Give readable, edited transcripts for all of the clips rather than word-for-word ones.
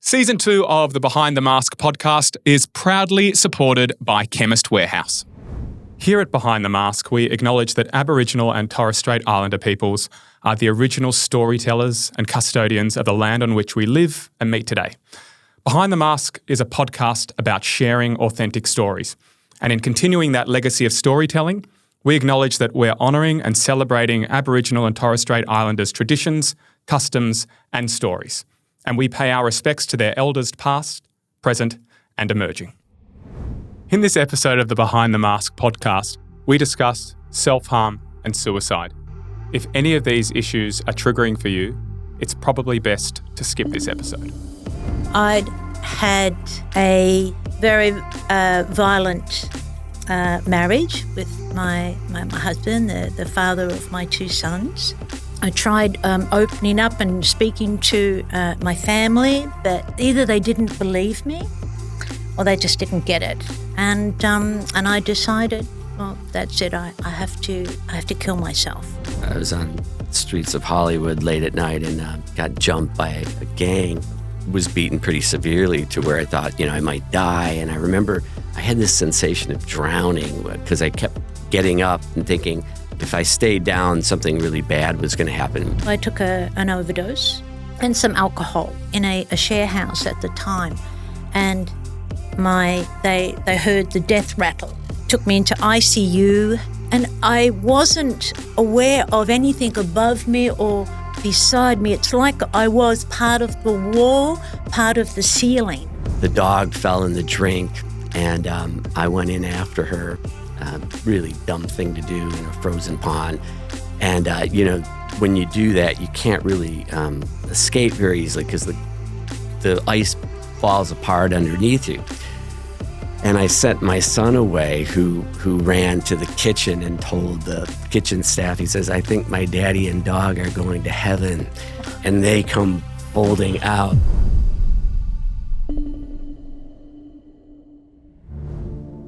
Season 2 of the Behind the Mask podcast is proudly supported by Chemist Warehouse. Here at Behind the Mask, we acknowledge that Aboriginal and Torres Strait Islander peoples are the original storytellers and custodians of the land on which we live and meet today. Behind the Mask is a podcast about sharing authentic stories. And in continuing that legacy of storytelling, we acknowledge that we're honouring and celebrating Aboriginal and Torres Strait Islanders' traditions, customs and stories. And we pay our respects to their elders past, present and emerging. In this episode of the Behind the Mask podcast, we discuss self-harm and suicide. If any of these issues are triggering for you, it's probably best to skip this episode. I'd had a very violent marriage with my husband, the father of my two sons. I tried opening up and speaking to my family, but either they didn't believe me or they just didn't get it. And I decided, well, that's it. I have to kill myself. I was on the streets of Hollywood late at night and got jumped by a gang. Was beaten pretty severely to where I thought, I might die. And I remember I had this sensation of drowning because I kept getting up and thinking, if I stayed down, something really bad was going to happen. I took an overdose and some alcohol in a share house at the time. And they heard the death rattle. Took me into ICU, and I wasn't aware of anything above me or beside me. It's like I was part of the wall, part of the ceiling. The dog fell in the drink, and I went in after her. Really dumb thing to do in a frozen pond. And, when you do that, you can't really escape very easily because the ice falls apart underneath you. And I sent my son away, who ran to the kitchen and told the kitchen staff, he says, I think my daddy and dog are going to heaven. And they come folding out.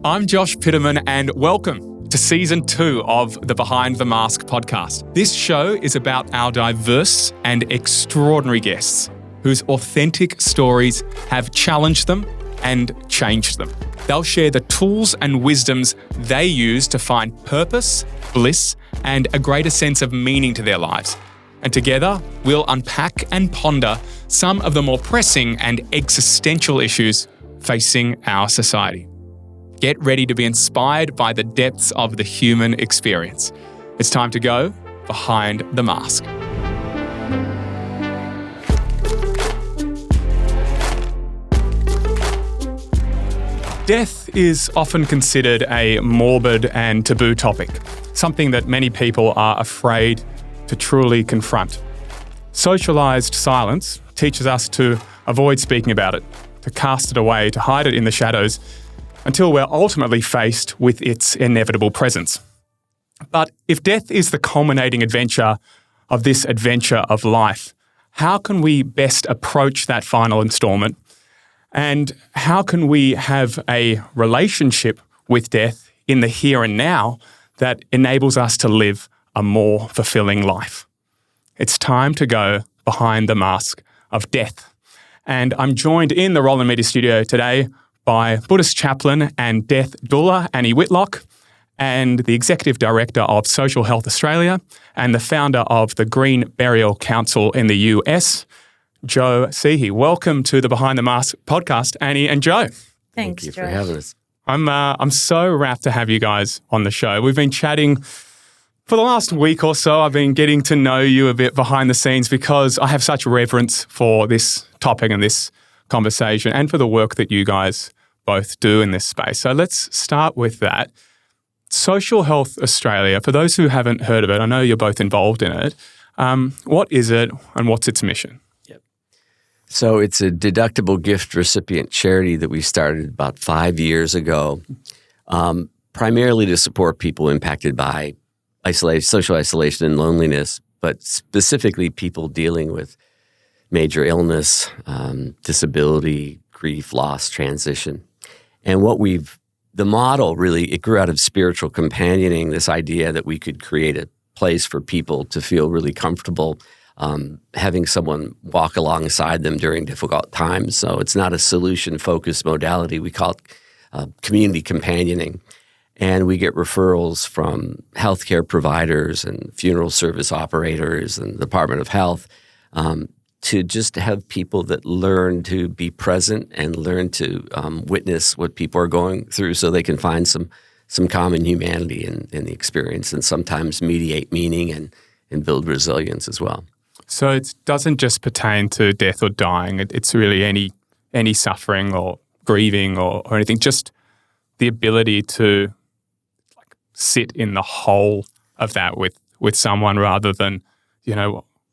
I'm Josh Pitterman and welcome to Season 2 of the Behind the Mask podcast. This show is about our diverse and extraordinary guests whose authentic stories have challenged them and changed them. They'll share the tools and wisdoms they use to find purpose, bliss, and a greater sense of meaning to their lives. And together, we'll unpack and ponder some of the more pressing and existential issues facing our society. Get ready to be inspired by the depths of the human experience. It's time to go behind the mask. Death is often considered a morbid and taboo topic, something that many people are afraid to truly confront. Socialised silence teaches us to avoid speaking about it, to cast it away, to hide it in the shadows, until we're ultimately faced with its inevitable presence. But if death is the culminating adventure of this adventure of life, how can we best approach that final instalment? And how can we have a relationship with death in the here and now that enables us to live a more fulfilling life? It's time to go behind the mask of death. And I'm joined in the Roland Media studio today by Buddhist Chaplain and Death Doula Annie Whitlocke, and the Executive Director of Social Health Australia and the founder of the Green Burial Council in the US, Joe Sehee. Welcome to the Behind the Mask podcast, Annie and Joe. Thanks, Thank you Josh. for having us. I'm so rapt to have you guys on the show. We've been chatting for the last week or so. I've been getting to know you a bit behind the scenes because I have such reverence for this topic and this conversation and for the work that you guys both do in this space. So let's start with that. Social Health Australia, for those who haven't heard of it, I know you're both involved in it. What is it and what's its mission? So it's a deductible gift recipient charity that we started about 5 years ago, primarily to support people impacted by social isolation and loneliness, but specifically people dealing with major illness, disability, grief, loss, transition. And the model really, it grew out of spiritual companioning, this idea that we could create a place for people to feel really comfortable having someone walk alongside them during difficult times. So it's not a solution-focused modality. We call it community companioning. And we get referrals from healthcare providers and funeral service operators and the Department of Health to just have people that learn to be present and learn to witness what people are going through so they can find some common humanity in the experience and sometimes mediate meaning and build resilience as well. So it doesn't just pertain to death or dying. It's really any suffering or grieving or anything, just the ability to sit in the whole of that with someone rather than,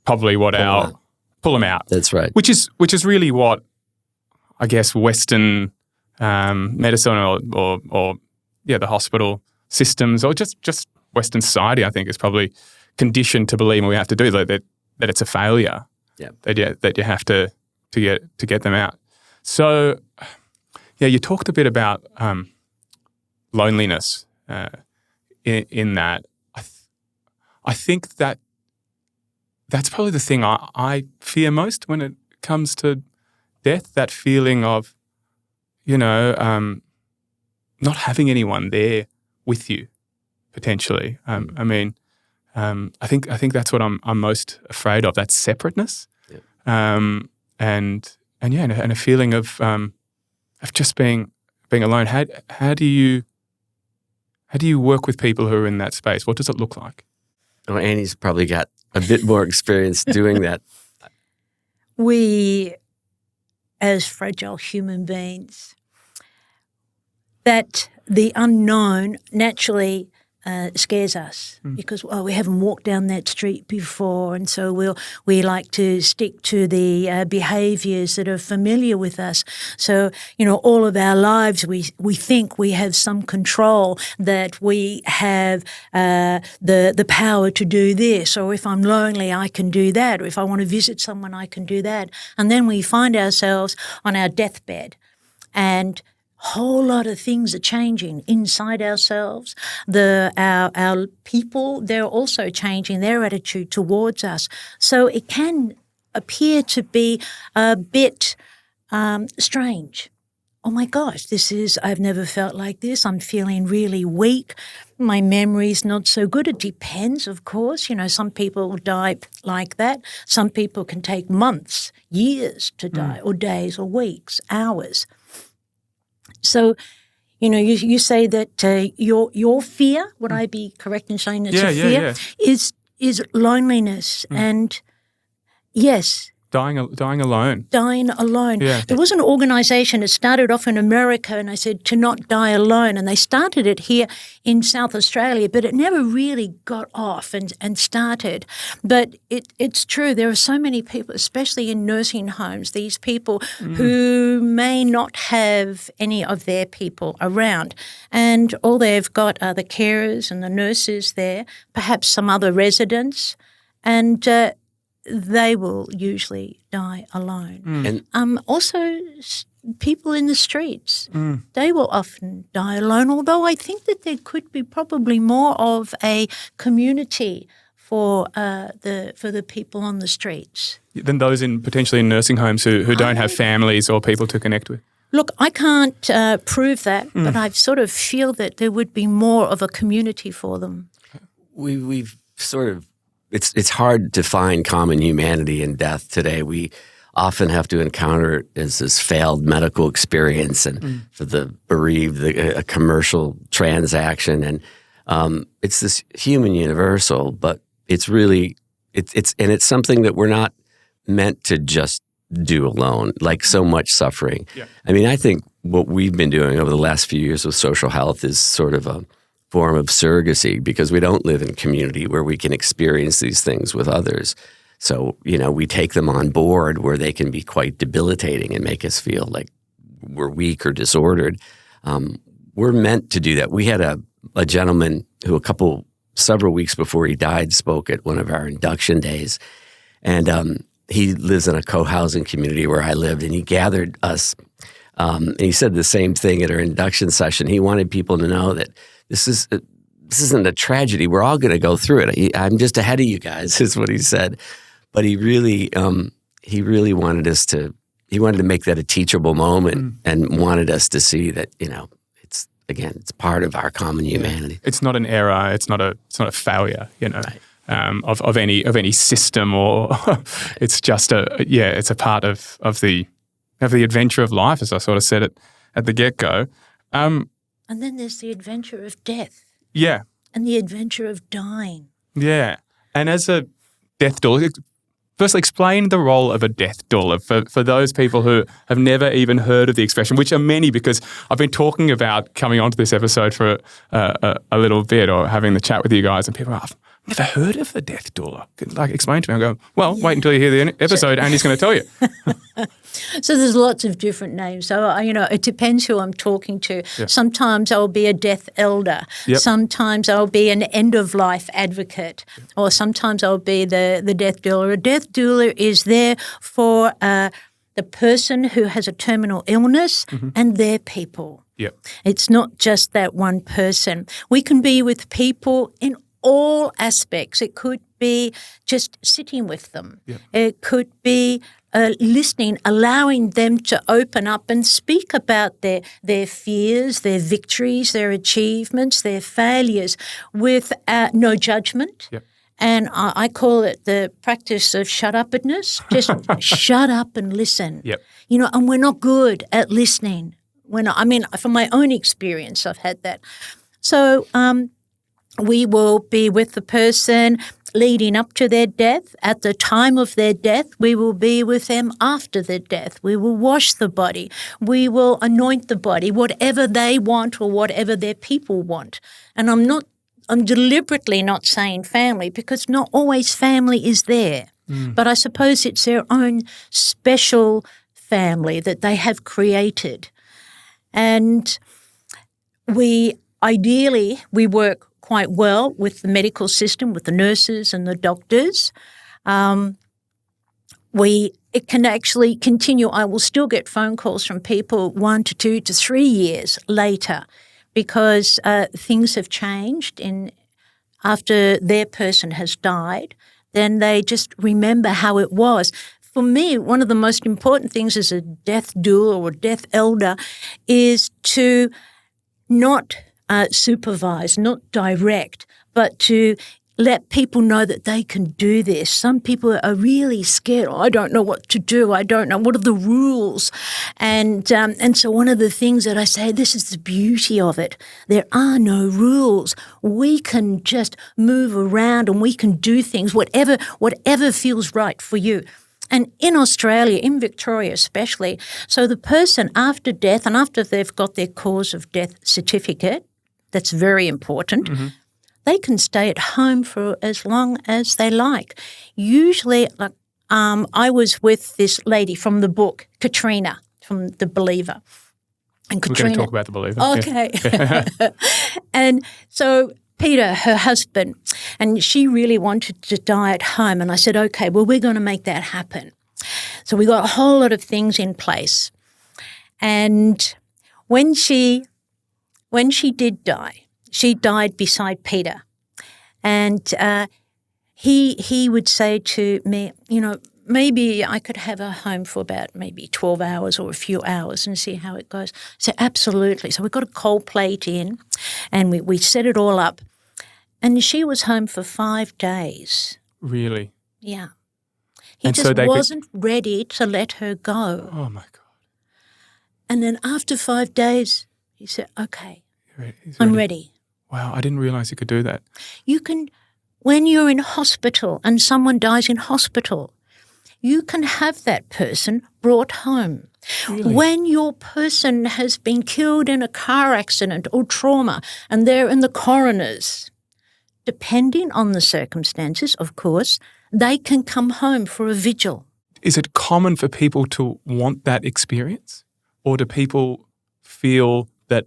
probably what pull them out. That's right. Which is really what I guess Western medicine or the hospital systems or just Western society, I think, is probably conditioned to believe, and we have to do that it's a failure. Yeah. That you have to get them out. So you talked a bit about loneliness in that. I think that's probably the thing I fear most when it comes to death, that feeling of, not having anyone there with you, potentially. I think that's what I'm most afraid of, that separateness, and a feeling of just being alone. How do you work with people who are in that space? What does it look like? Well, Annie's probably got a bit more experience doing that. We, as fragile human beings, that the unknown naturally scares us because we haven't walked down that street before, and so we like to stick to the behaviours that are familiar with us. So all of our lives we think we have some control, that we have the power to do this, or if I'm lonely I can do that, or if I want to visit someone I can do that, and then we find ourselves on our deathbed and whole lot of things are changing inside ourselves. Our people, they're also changing their attitude towards us. So it can appear to be a bit strange. Oh my gosh, I've never felt like this. I'm feeling really weak. My memory's not so good. It depends, of course. Some people die like that. Some people can take months, years to die, or days or weeks, hours. So, you say that your fear, would I be correct in saying it's a fear, is loneliness. And yes. Dying alone. Dying alone. Yeah. There was an organisation that started off in America, and I said to not die alone, and they started it here in South Australia, but it never really got off and started. But it's true, there are so many people, especially in nursing homes, these people who may not have any of their people around, and all they've got are the carers and the nurses there, perhaps some other residents, and they will usually die alone. And also people in the streets, they will often die alone, although I think that there could be probably more of a community for the people on the streets. Than those potentially in nursing homes who don't have families or people to connect with? Look, I can't prove that, but I sort of feel that there would be more of a community for them. We've sort of It's hard to find common humanity in death today. We often have to encounter it as this failed medical experience, and for the bereaved, a commercial transaction, and it's this human universal. But it's really it's something that we're not meant to just do alone. Like so much suffering. Yeah. I mean, I think what we've been doing over the last few years with social health is sort of a form of surrogacy, because we don't live in community where we can experience these things with others. So, we take them on board where they can be quite debilitating and make us feel like we're weak or disordered. We're meant to do that. We had a gentleman who several weeks before he died spoke at one of our induction days. And he lives in a co-housing community where I lived, and he gathered us. And he said the same thing at our induction session. He wanted people to know that this isn't a tragedy. We're all going to go through it. I'm just ahead of you guys, is what he said. But he really wanted us to. He wanted to make that a teachable moment, and wanted us to see that it's part of our common humanity. It's not an error. It's not a failure. Right. Of any system, or it's just it's a part of the adventure of life, as I sort of said it at the get-go. And then there's the adventure of death. Yeah. And the adventure of dying. Yeah. And as a death doula, firstly, explain the role of a death doula for those people who have never even heard of the expression, which are many, because I've been talking about coming onto this episode for a little bit, or having the chat with you guys, and people are, I've never heard of a death doula. Like, explain to me. I go, well, wait until you hear the episode, and he's going to tell you. So there's lots of different names. So, it depends who I'm talking to. Yeah. Sometimes I'll be a death elder. Yep. Sometimes I'll be an end-of-life advocate. Yep. Or sometimes I'll be the death doula. A death doula is there for the person who has a terminal illness and their people. Yep. It's not just that one person. We can be with people in all aspects. It could be just sitting with them. Yep. It could be listening, allowing them to open up and speak about their fears, their victories, their achievements, their failures, with no judgment. Yep. And I call it the practice of shut-uppedness. Just shut up and listen. Yep. And we're not good at listening. From my own experience, I've had that. So we will be with the person leading up to their death. At the time of their death, we will be with them after their death. We will wash the body. We will anoint the body, whatever they want or whatever their people want. And I'm deliberately not saying family, because not always family is there. But I suppose it's their own special family that they have created. And we work quite well with the medical system, with the nurses and the doctors. It can actually continue. I will still get phone calls from people 1 to 2 to 3 years later, because things have changed after their person has died. Then they just remember how it was. For me, one of the most important things as a death doula or death elder is to not supervise, not direct, but to let people know that they can do this. Some people are really scared. I don't know what to do. I don't know. What are the rules? And so one of the things that I say, this is the beauty of it. There are no rules. We can just move around and we can do things, whatever feels right for you. And in Australia, in Victoria especially, so the person after death and after they've got their cause of death certificate, that's very important, they can stay at home for as long as they like. Usually, I was with this lady from the book, Katrina, from The Believer. And Katrina, we're going to talk about The Believer. Okay. Yeah. And so Peter, her husband, and she really wanted to die at home. And I said, okay, well, we're going to make that happen. So we got a whole lot of things in place. And when she did die, she died beside Peter. And he would say to me, maybe I could have her home for about maybe 12 hours or a few hours and see how it goes. So absolutely. So we got a cold plate in and we set it all up. And she was home for 5 days. Really? Yeah. He wasn't ready to let her go. Oh, my God. And then after 5 days, he said, okay, He's I'm ready. Wow, I didn't realise you could do that. You can, when you're in hospital and someone dies in hospital, you can have that person brought home. Really? When your person has been killed in a car accident or trauma and they're in the coroners, depending on the circumstances, of course, they can come home for a vigil. Is it common for people to want that experience? Or do people feel that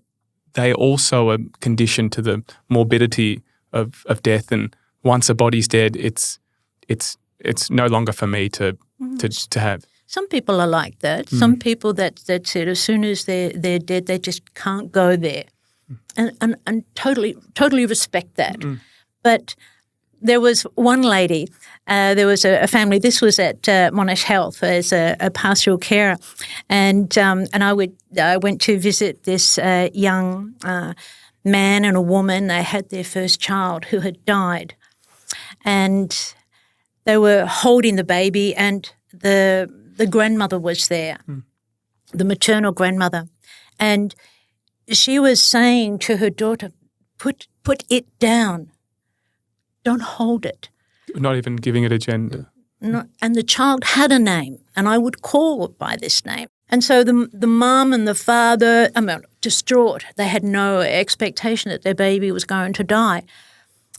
they also are conditioned to the morbidity of death, and once a body's dead, it's no longer for me to have? Some people are like that. Some people that said as soon as they're dead, they just can't go there, and totally respect that. But there was one lady, there was a family, this was at Monash Health as a pastoral carer, and I went to visit this young man and a woman. They had their first child who had died, and they were holding the baby, and the grandmother was there, the maternal grandmother, and she was saying to her daughter, put it down. Don't hold it. Not even giving it a gender. And the child had a name, and I would call it by this name. And so the mum and the father, distraught. They had no expectation that their baby was going to die.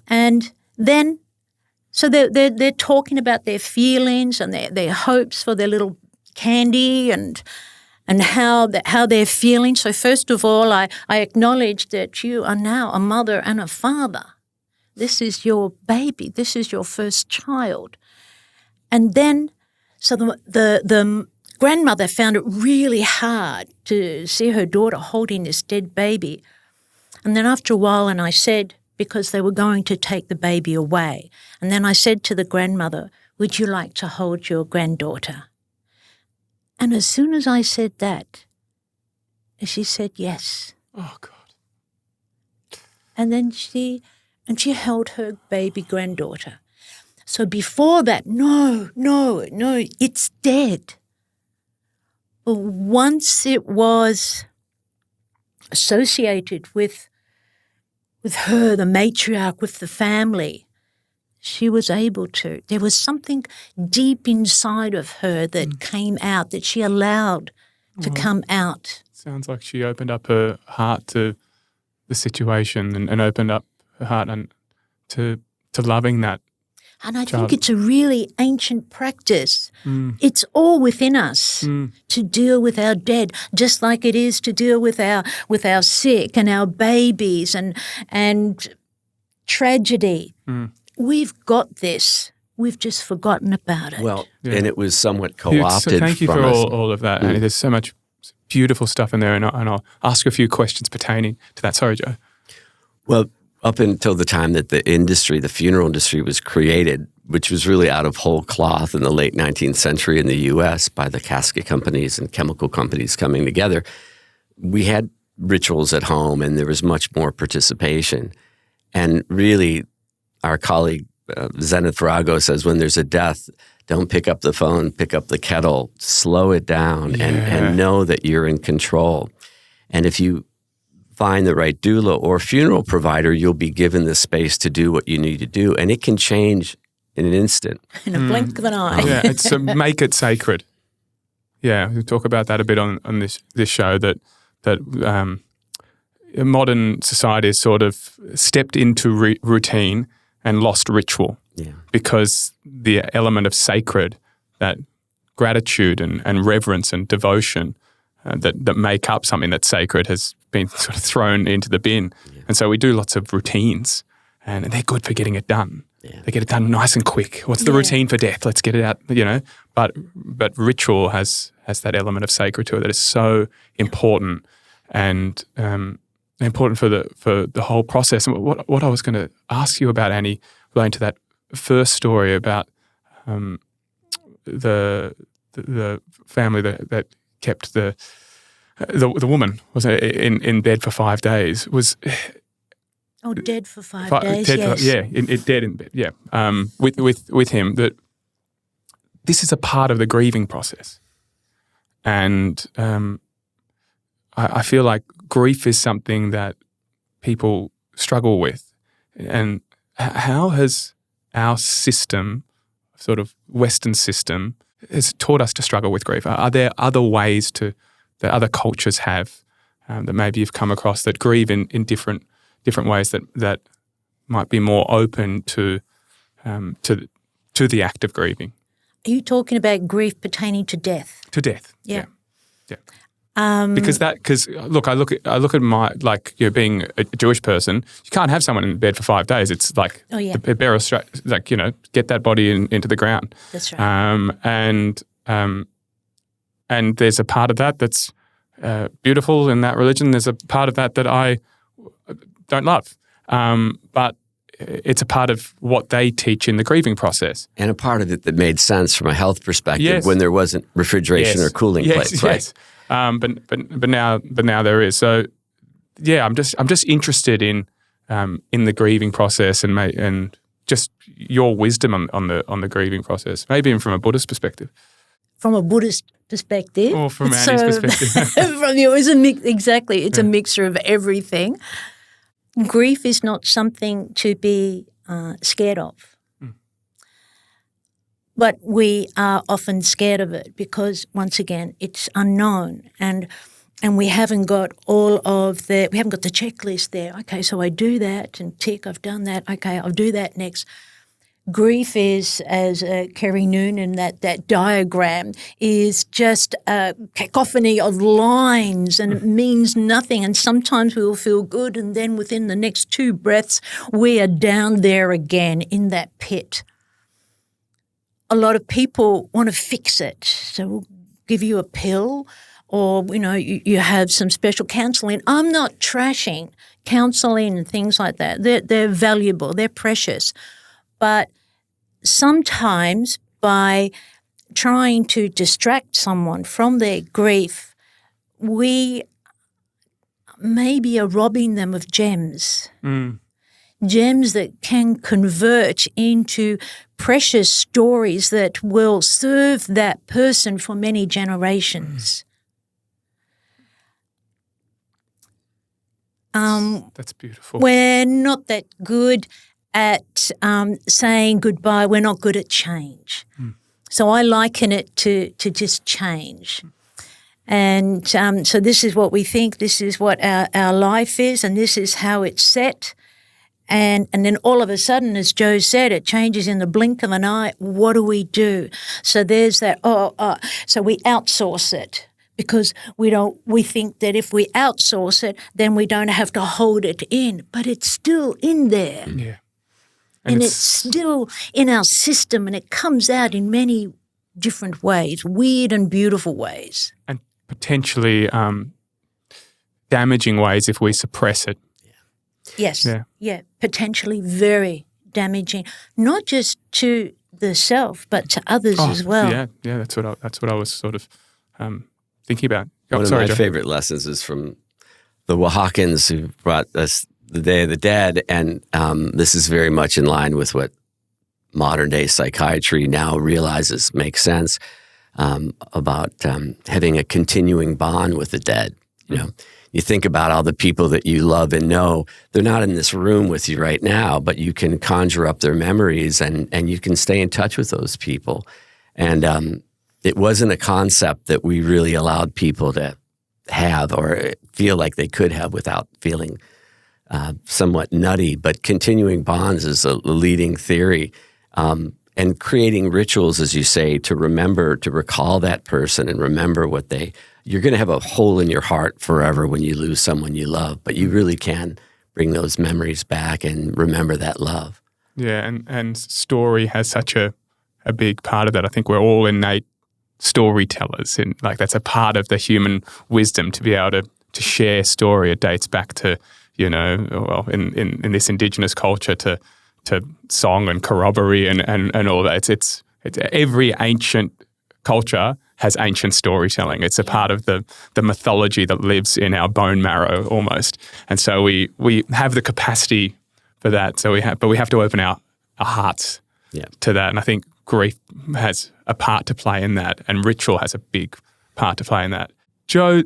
And then, so they're talking about their feelings and their hopes for their little Candy and how they're feeling. So first of all, I acknowledge that you are now a mother and a father. This is your baby. This is your first child. And then, so the grandmother found it really hard to see her daughter holding this dead baby. And then after a while, and I said, because they were going to take the baby away, and then I said to the grandmother, would you like to hold your granddaughter? And as soon as I said that, she said yes. Oh, God. And then she held her baby granddaughter. So before that, no, it's dead. But once it was associated with her, the matriarch, with the family, she was able to. There was something deep inside of her that came out, that she allowed to come out. Sounds like she opened up her heart to the situation and opened up her heart and to loving that. And I think it's a really ancient practice. It's all within us to deal with our dead, just like it is to deal with our sick and our babies and tragedy. We've got this. We've just forgotten about it. Well, and it was somewhat co-opted. So thank you from for us. all of that, Annie. There's so much beautiful stuff in there, and I'll ask you a few questions pertaining to that. Sorry, Joe. Well, up until the time that the funeral industry was created, which was really out of whole cloth in the late 19th century in the U.S. by the casket companies and chemical companies coming together, we had rituals at home and there was much more participation. And really, our colleague Zenith Virago says when there's a death, don't pick up the phone, pick up the kettle, slow it down and know that you're in control. And if you find the right doula or funeral provider, you'll be given the space to do what you need to do. And it can change in an instant. In a blink of an eye. Yeah, it's make it sacred. Yeah, we talk about that a bit on this show, that modern society has sort of stepped into routine and lost ritual because the element of sacred, that gratitude and reverence and devotion that make up something that's sacred has been sort of thrown into the bin. Yeah. And so we do lots of routines and they're good for getting it done. Yeah. They get it done nice and quick. What's the routine for death? Let's get it out, But ritual has that element of sacred to it that is so important and important for the whole process. And what I was going to ask you about, Annie, relating to that first story about the family that kept the woman was in bed for 5 days was. Oh, dead for 5 days. Dead in bed. Yeah, with him. That this is a part of the grieving process, and I feel like grief is something that people struggle with, and how has our system, sort of Western system, has taught us to struggle with grief? Are there other ways that other cultures have that maybe you've come across that grieve in different ways that might be more open to the act of grieving? Are you talking about grief pertaining to death? To death, yeah. Because look, I look at my, like, being a Jewish person, you can't have someone in bed for 5 days. It's like the burial, get that body into the ground. That's right. And there's a part of that that's beautiful in that religion. There's a part of that I don't love. But it's a part of what they teach in the grieving process. And a part of it that made sense from a health perspective Yes. when there wasn't refrigeration or cooling plates, right? Yes. But now there is. So yeah, I'm just interested in the grieving process and just your wisdom on the grieving process, maybe even from a Buddhist perspective. From a Buddhist perspective. Or from Annie's perspective. From yours, exactly. It's a mixture of everything. Grief is not something to be scared of. But we are often scared of it because, once again, it's unknown and we haven't got we haven't got the checklist there. Okay, so I do that and tick, I've done that. Okay, I'll do that next. Grief is, as Kerry Noonan, that diagram is just a cacophony of lines and it means nothing. And sometimes we will feel good and then within the next 2 breaths, we are down there again in that pit. A lot of people want to fix it. So we'll give you a pill or, you have some special counselling. I'm not trashing counselling and things like that. They're valuable. They're precious. But sometimes by trying to distract someone from their grief, we maybe are robbing them of gems. Gems that can convert into precious stories that will serve that person for many generations. That's beautiful. We're not that good at saying goodbye. We're not good at change. So I liken it to just change. And so this is what we think, this is what our life is, and this is how it's set. And then all of a sudden, as Joe said, it changes in the blink of an eye. What do we do? So there's that, so we outsource it. Because we think that if we outsource it, then we don't have to hold it in. But it's still in there. Yeah. And it's still in our system and it comes out in many different ways, weird and beautiful ways. And potentially damaging ways if we suppress it. Yes. Yeah. Potentially very damaging, not just to the self, but to others as well. Yeah. That's what I was sort of thinking about. One of my favorite lessons is from the Oaxacans who brought us the Day of the Dead, and this is very much in line with what modern day psychiatry now realizes makes sense about having a continuing bond with the dead. You think about all the people that you love and know, they're not in this room with you right now, but you can conjure up their memories and you can stay in touch with those people. And it wasn't a concept that we really allowed people to have or feel like they could have without feeling somewhat nutty. But continuing bonds is a leading theory. And creating rituals, as you say, to recall that person and remember you're going to have a hole in your heart forever when you lose someone you love, but you really can bring those memories back and remember that love. Yeah, and story has such a big part of that. I think we're all innate storytellers, and that's a part of the human wisdom to be able to share story. It dates back to, in this indigenous culture to song and corroboree and all that. It's every ancient culture has ancient storytelling. It's a part of the mythology that lives in our bone marrow almost. And so we have the capacity for that. But we have to open our hearts to that. And I think grief has a part to play in that, and ritual has a big part to play in that. Joe,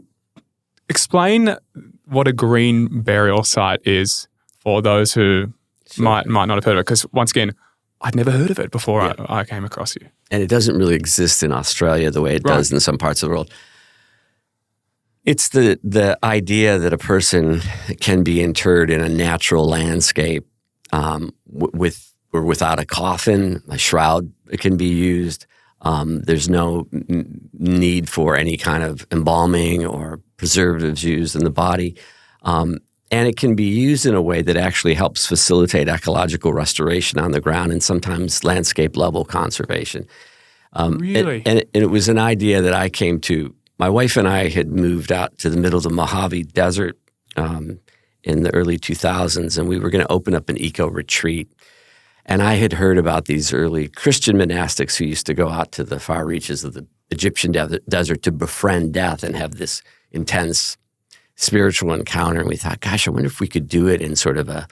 explain what a green burial site is for those who might not have heard of it. Because once again, I'd never heard of it before I came across you. And it doesn't really exist in Australia the way it does in some parts of the world. It's the idea that a person can be interred in a natural landscape with or without a coffin. A shroud can be used. There's no need for any kind of embalming or preservatives used in the body. And it can be used in a way that actually helps facilitate ecological restoration on the ground and sometimes landscape level conservation. Really? And it was an idea that I came to. My wife and I had moved out to the middle of the Mojave Desert in the early 2000s, and we were going to open up an eco retreat. And I had heard about these early Christian monastics who used to go out to the far reaches of the Egyptian desert to befriend death and have this intense spiritual encounter. And we thought, gosh, I wonder if we could do it in sort of a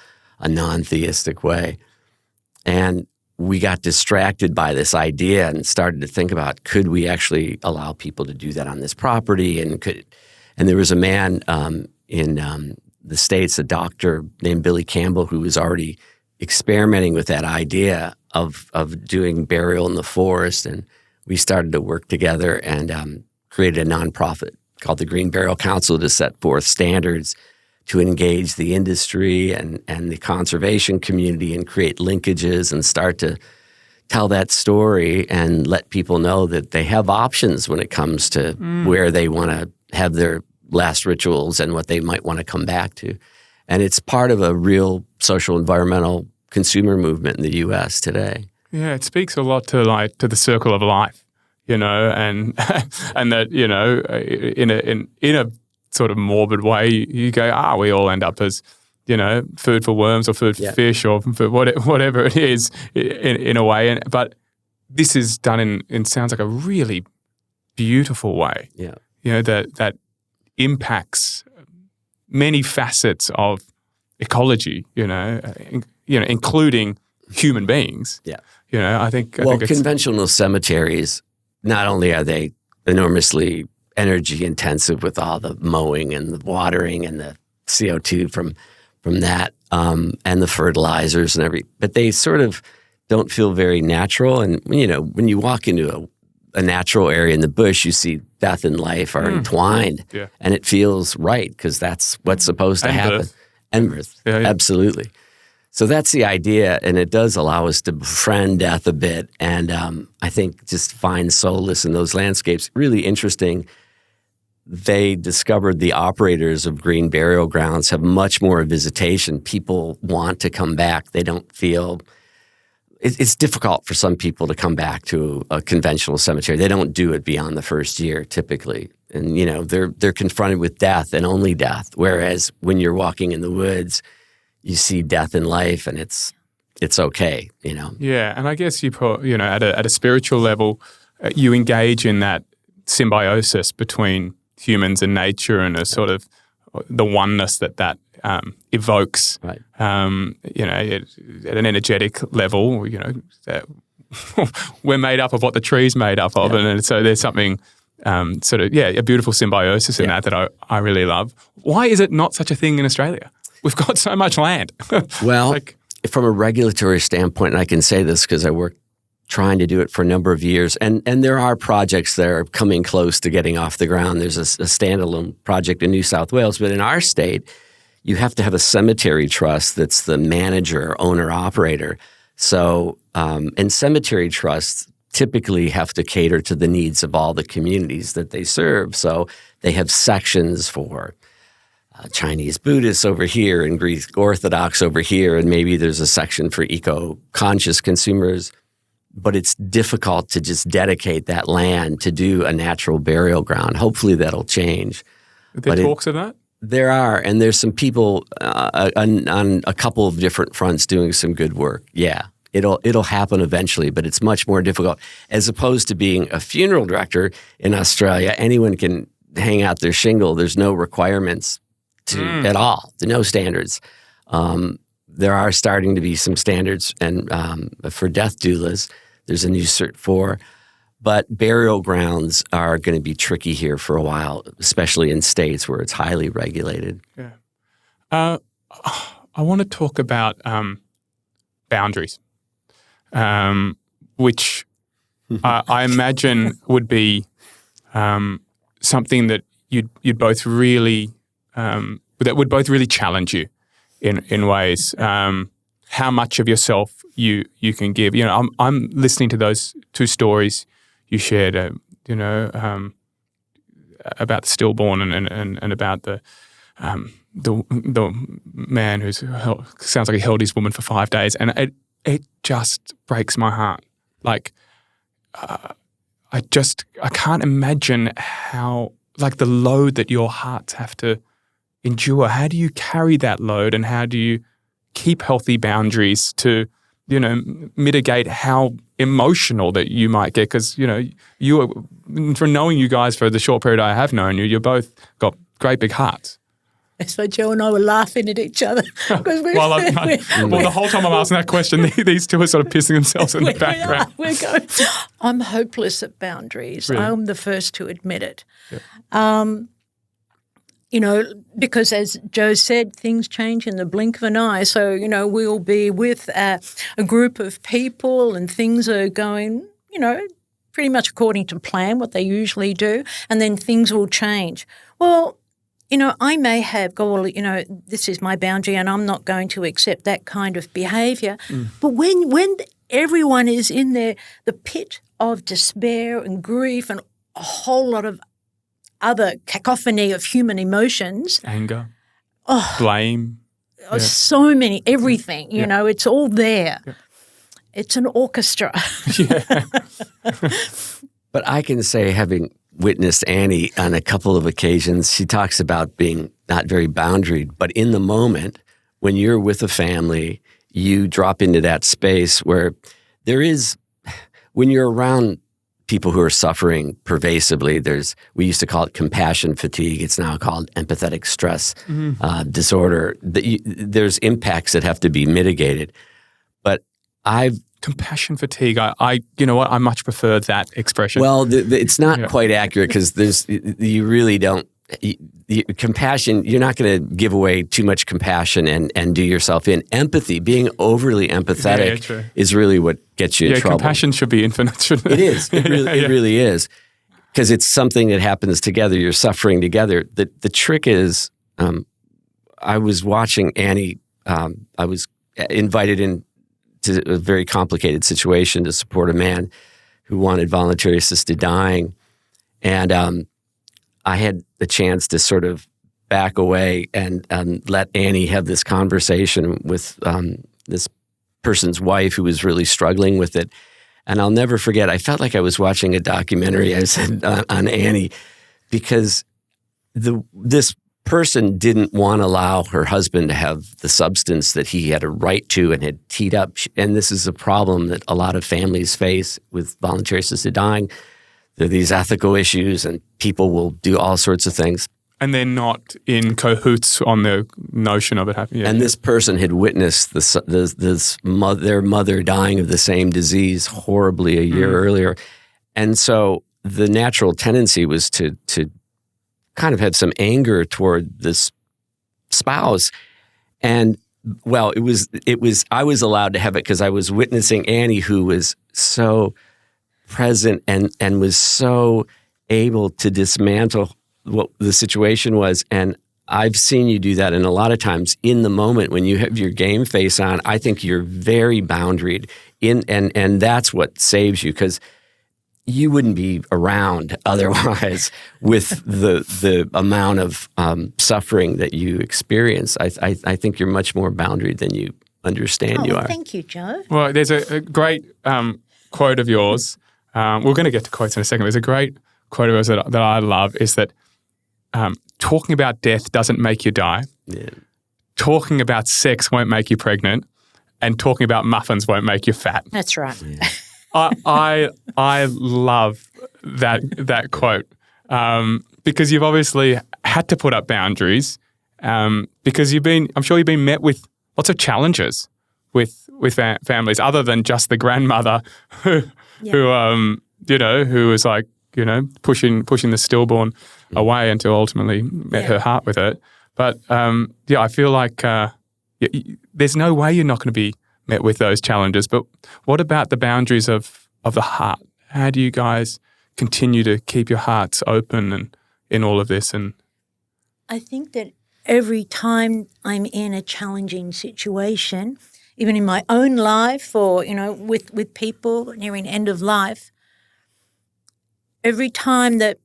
non-theistic way. And we got distracted by this idea and started to think about, could we actually allow people to do that on this property? And there was a man in the States, a doctor named Billy Campbell, who was already experimenting with that idea of doing burial in the forest. And we started to work together and created a nonprofit called the Green Burial Council to set forth standards to engage the industry and the conservation community and create linkages and start to tell that story and let people know that they have options when it comes to where they want to have their last rituals and what they might want to come back to. And it's part of a real social environmental consumer movement in the U.S. today. Yeah, it speaks a lot to the circle of life, and and that, in a sort of morbid way, you go, we all end up as, food for worms or food for fish or for whatever it is in a way. But this is done in sounds like a really beautiful way. Yeah. That impacts many facets of ecology, including human beings. Yeah. I think conventional cemeteries, not only are they enormously energy intensive with all the mowing and the watering and the CO2 from that, and the fertilizers and but they sort of don't feel very natural. And, when you walk into a natural area in the bush, you see death and life are entwined. Yeah. And it feels right because that's what's supposed to happen. Birth. And birth. Yeah. Absolutely. So that's the idea, and it does allow us to befriend death a bit and I think just find solace in those landscapes. Really interesting. They discovered the operators of green burial grounds have much more visitation. People want to come back. They don't feel it's difficult for some people to come back to a conventional cemetery. They don't do it beyond the first year typically. And, they're confronted with death and only death. Whereas when you're walking in the woods, you see death and life and it's okay, Yeah. And I guess you put, at a spiritual level, you engage in that symbiosis between humans and nature and a sort of the oneness that evokes. Right. At an energetic level, that we're made up of what the tree's made up of. Yeah. And so there's something a beautiful symbiosis in that I really love. Why is it not such a thing in Australia? We've got so much land. Well, from a regulatory standpoint, and I can say this because I worked trying to do it for a number of years, and there are projects that are coming close to getting off the ground. There's a standalone project in New South Wales, but in our state, you have to have a cemetery trust that's the manager, owner, operator. So, and cemetery trusts typically have to cater to the needs of all the communities that they serve. So they have sections for Chinese Buddhists over here and Greek Orthodox over here, and maybe there's a section for eco-conscious consumers. But it's difficult to just dedicate that land to do a natural burial ground. Hopefully that'll change. Are there talks of that? There are, and there's some people on a couple of different fronts doing some good work. Yeah, it'll happen eventually, but it's much more difficult. As opposed to being a funeral director in Australia, anyone can hang out their shingle. There's no requirements at all. There are no standards. There are starting to be some standards and for death doulas. There's a new Cert 4. But burial grounds are going to be tricky here for a while, especially in states where it's highly regulated. Yeah. I want to talk about boundaries, which I imagine would be something that you'd both really that would both really challenge you in ways. How much of yourself you can give. I'm listening to those two stories you shared, about the stillborn and about the man who's sounds like he held his woman for 5 days, and it just breaks my heart. Like, I can't imagine how, like, the load that your hearts have to endure? How do you carry that load, and how do you keep healthy boundaries to, mitigate how emotional that you might get? Because, from knowing you guys for the short period I have known you, you both got great big hearts. So Joe and I were laughing at each other. The whole time I'm asking that question, these two are sort of pissing themselves in the background. We're going, I'm hopeless at boundaries. Really? I'm the first to admit it. Yeah. Because as Joe said, things change in the blink of an eye. So, we'll be with a group of people and things are going, pretty much according to plan, what they usually do, and then things will change. Well, I may go, this is my boundary and I'm not going to accept that kind of behaviour. But when everyone is in the pit of despair and grief and a whole lot of other cacophony of human emotions. Anger, blame. So many, everything, it's all there. Yeah. It's an orchestra. Yeah. But I can say, having witnessed Annie on a couple of occasions, she talks about being not very boundaried, but in the moment, when you're with a family, you drop into that space where when you're around people who are suffering pervasively, we used to call it compassion fatigue. It's now called empathetic stress disorder. There's impacts that have to be mitigated. But compassion fatigue. I I much prefer that expression. Well, it's not quite accurate because you really don't. Compassion, you're not going to give away too much compassion and do yourself in. Empathy, being overly empathetic is really what gets you in trouble. Compassion should be infinite, shouldn't it? It is. It really is. Because it's something that happens together. You're suffering together. The trick is, I was watching Annie. I was invited into a very complicated situation to support a man who wanted voluntary assisted dying. And I had the chance to sort of back away and let Annie have this conversation with this person's wife who was really struggling with it. And I'll never forget, I felt like I was watching a documentary on Annie, because this person didn't want to allow her husband to have the substance that he had a right to and had teed up. And this is a problem that a lot of families face with voluntary assisted dying. There are these ethical issues and people will do all sorts of things. And they're not in cahoots on the notion of it happening. Yeah. And this person had witnessed their mother dying of the same disease horribly a year earlier. And so the natural tendency was to kind of have some anger toward this spouse. And well, I was allowed to have it because I was witnessing Annie, who was so present and was so able to dismantle what the situation was. And I've seen you do that. And a lot of times in the moment when you have your game face on, I think you're very boundaried and that's what saves you, because you wouldn't be around otherwise with the amount of suffering that you experience. I think you're much more boundaried than you understand you are. Thank you, Joe. Well, there's a great quote of yours. We're going to get to quotes in a second. There's a great quote of yours that I love, is that talking about death doesn't make you die. Yeah. Talking about sex won't make you pregnant. And talking about muffins won't make you fat. That's right. Yeah. I love that quote because you've obviously had to put up boundaries because I'm sure you've been met with lots of challenges with families other than just the grandmother who was like, pushing the stillborn away until ultimately met her heart with it. But I feel like there's no way you're not going to be met with those challenges. But what about the boundaries of the heart? How do you guys continue to keep your hearts open and in all of this? And I think that every time I'm in a challenging situation, even in my own life or, with people nearing end of life, every time that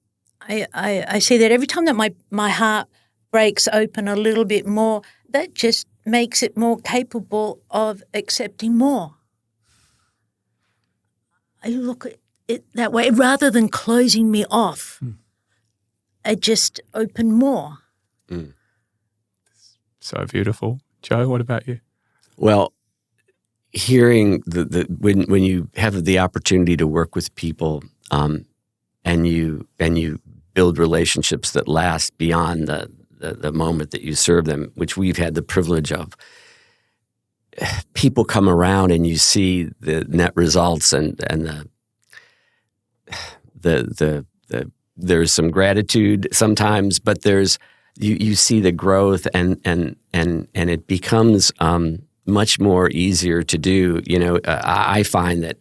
I see that every time that my heart breaks open a little bit more, that just makes it more capable of accepting more. I look at it that way. Rather than closing me off, I just open more. So beautiful. Joe, what about you? Well, hearing when you have the opportunity to work with people, and you build relationships that last beyond the moment that you serve them, which we've had the privilege of. People come around and you see the net results, and there's some gratitude sometimes, but you see the growth, and it becomes much more easier to do. I find that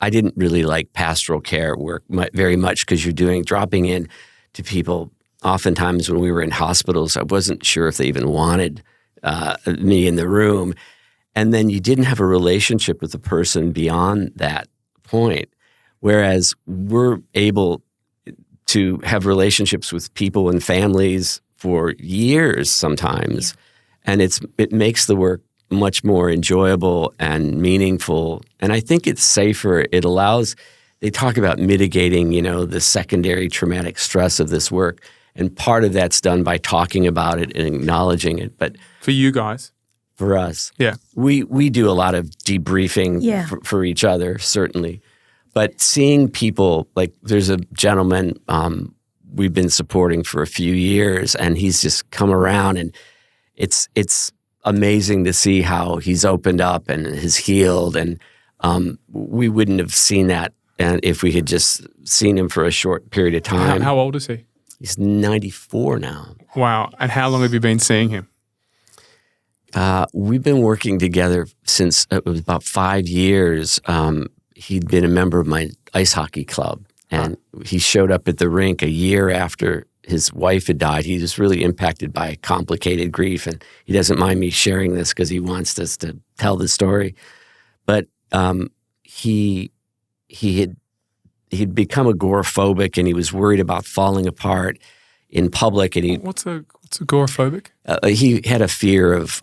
I didn't really like pastoral care work very much because you're dropping in to people. Oftentimes when we were in hospitals, I wasn't sure if they even wanted me in the room. And then you didn't have a relationship with the person beyond that point. Whereas we're able to have relationships with people and families for years sometimes. Yeah. And it makes the work much more enjoyable and meaningful. And I think it's safer. They talk about mitigating, the secondary traumatic stress of this work. And part of that's done by talking about it and acknowledging it. But for you guys? For us. Yeah. We do a lot of debriefing for each other, certainly. But seeing people, like there's a gentleman we've been supporting for a few years, and he's just come around, and it's amazing to see how he's opened up and has healed. And we wouldn't have seen that if we had just seen him for a short period of time. How old is he? He's 94 now. Wow. And how long have you been seeing him? We've been working together since it was about 5 years. He'd been a member of my ice hockey club, and he showed up at the rink a year after his wife had died. He was really impacted by complicated grief, and he doesn't mind me sharing this because he wants us to tell the story. But he'd become agoraphobic, and he was worried about falling apart in public. And what's agoraphobic? He had a fear of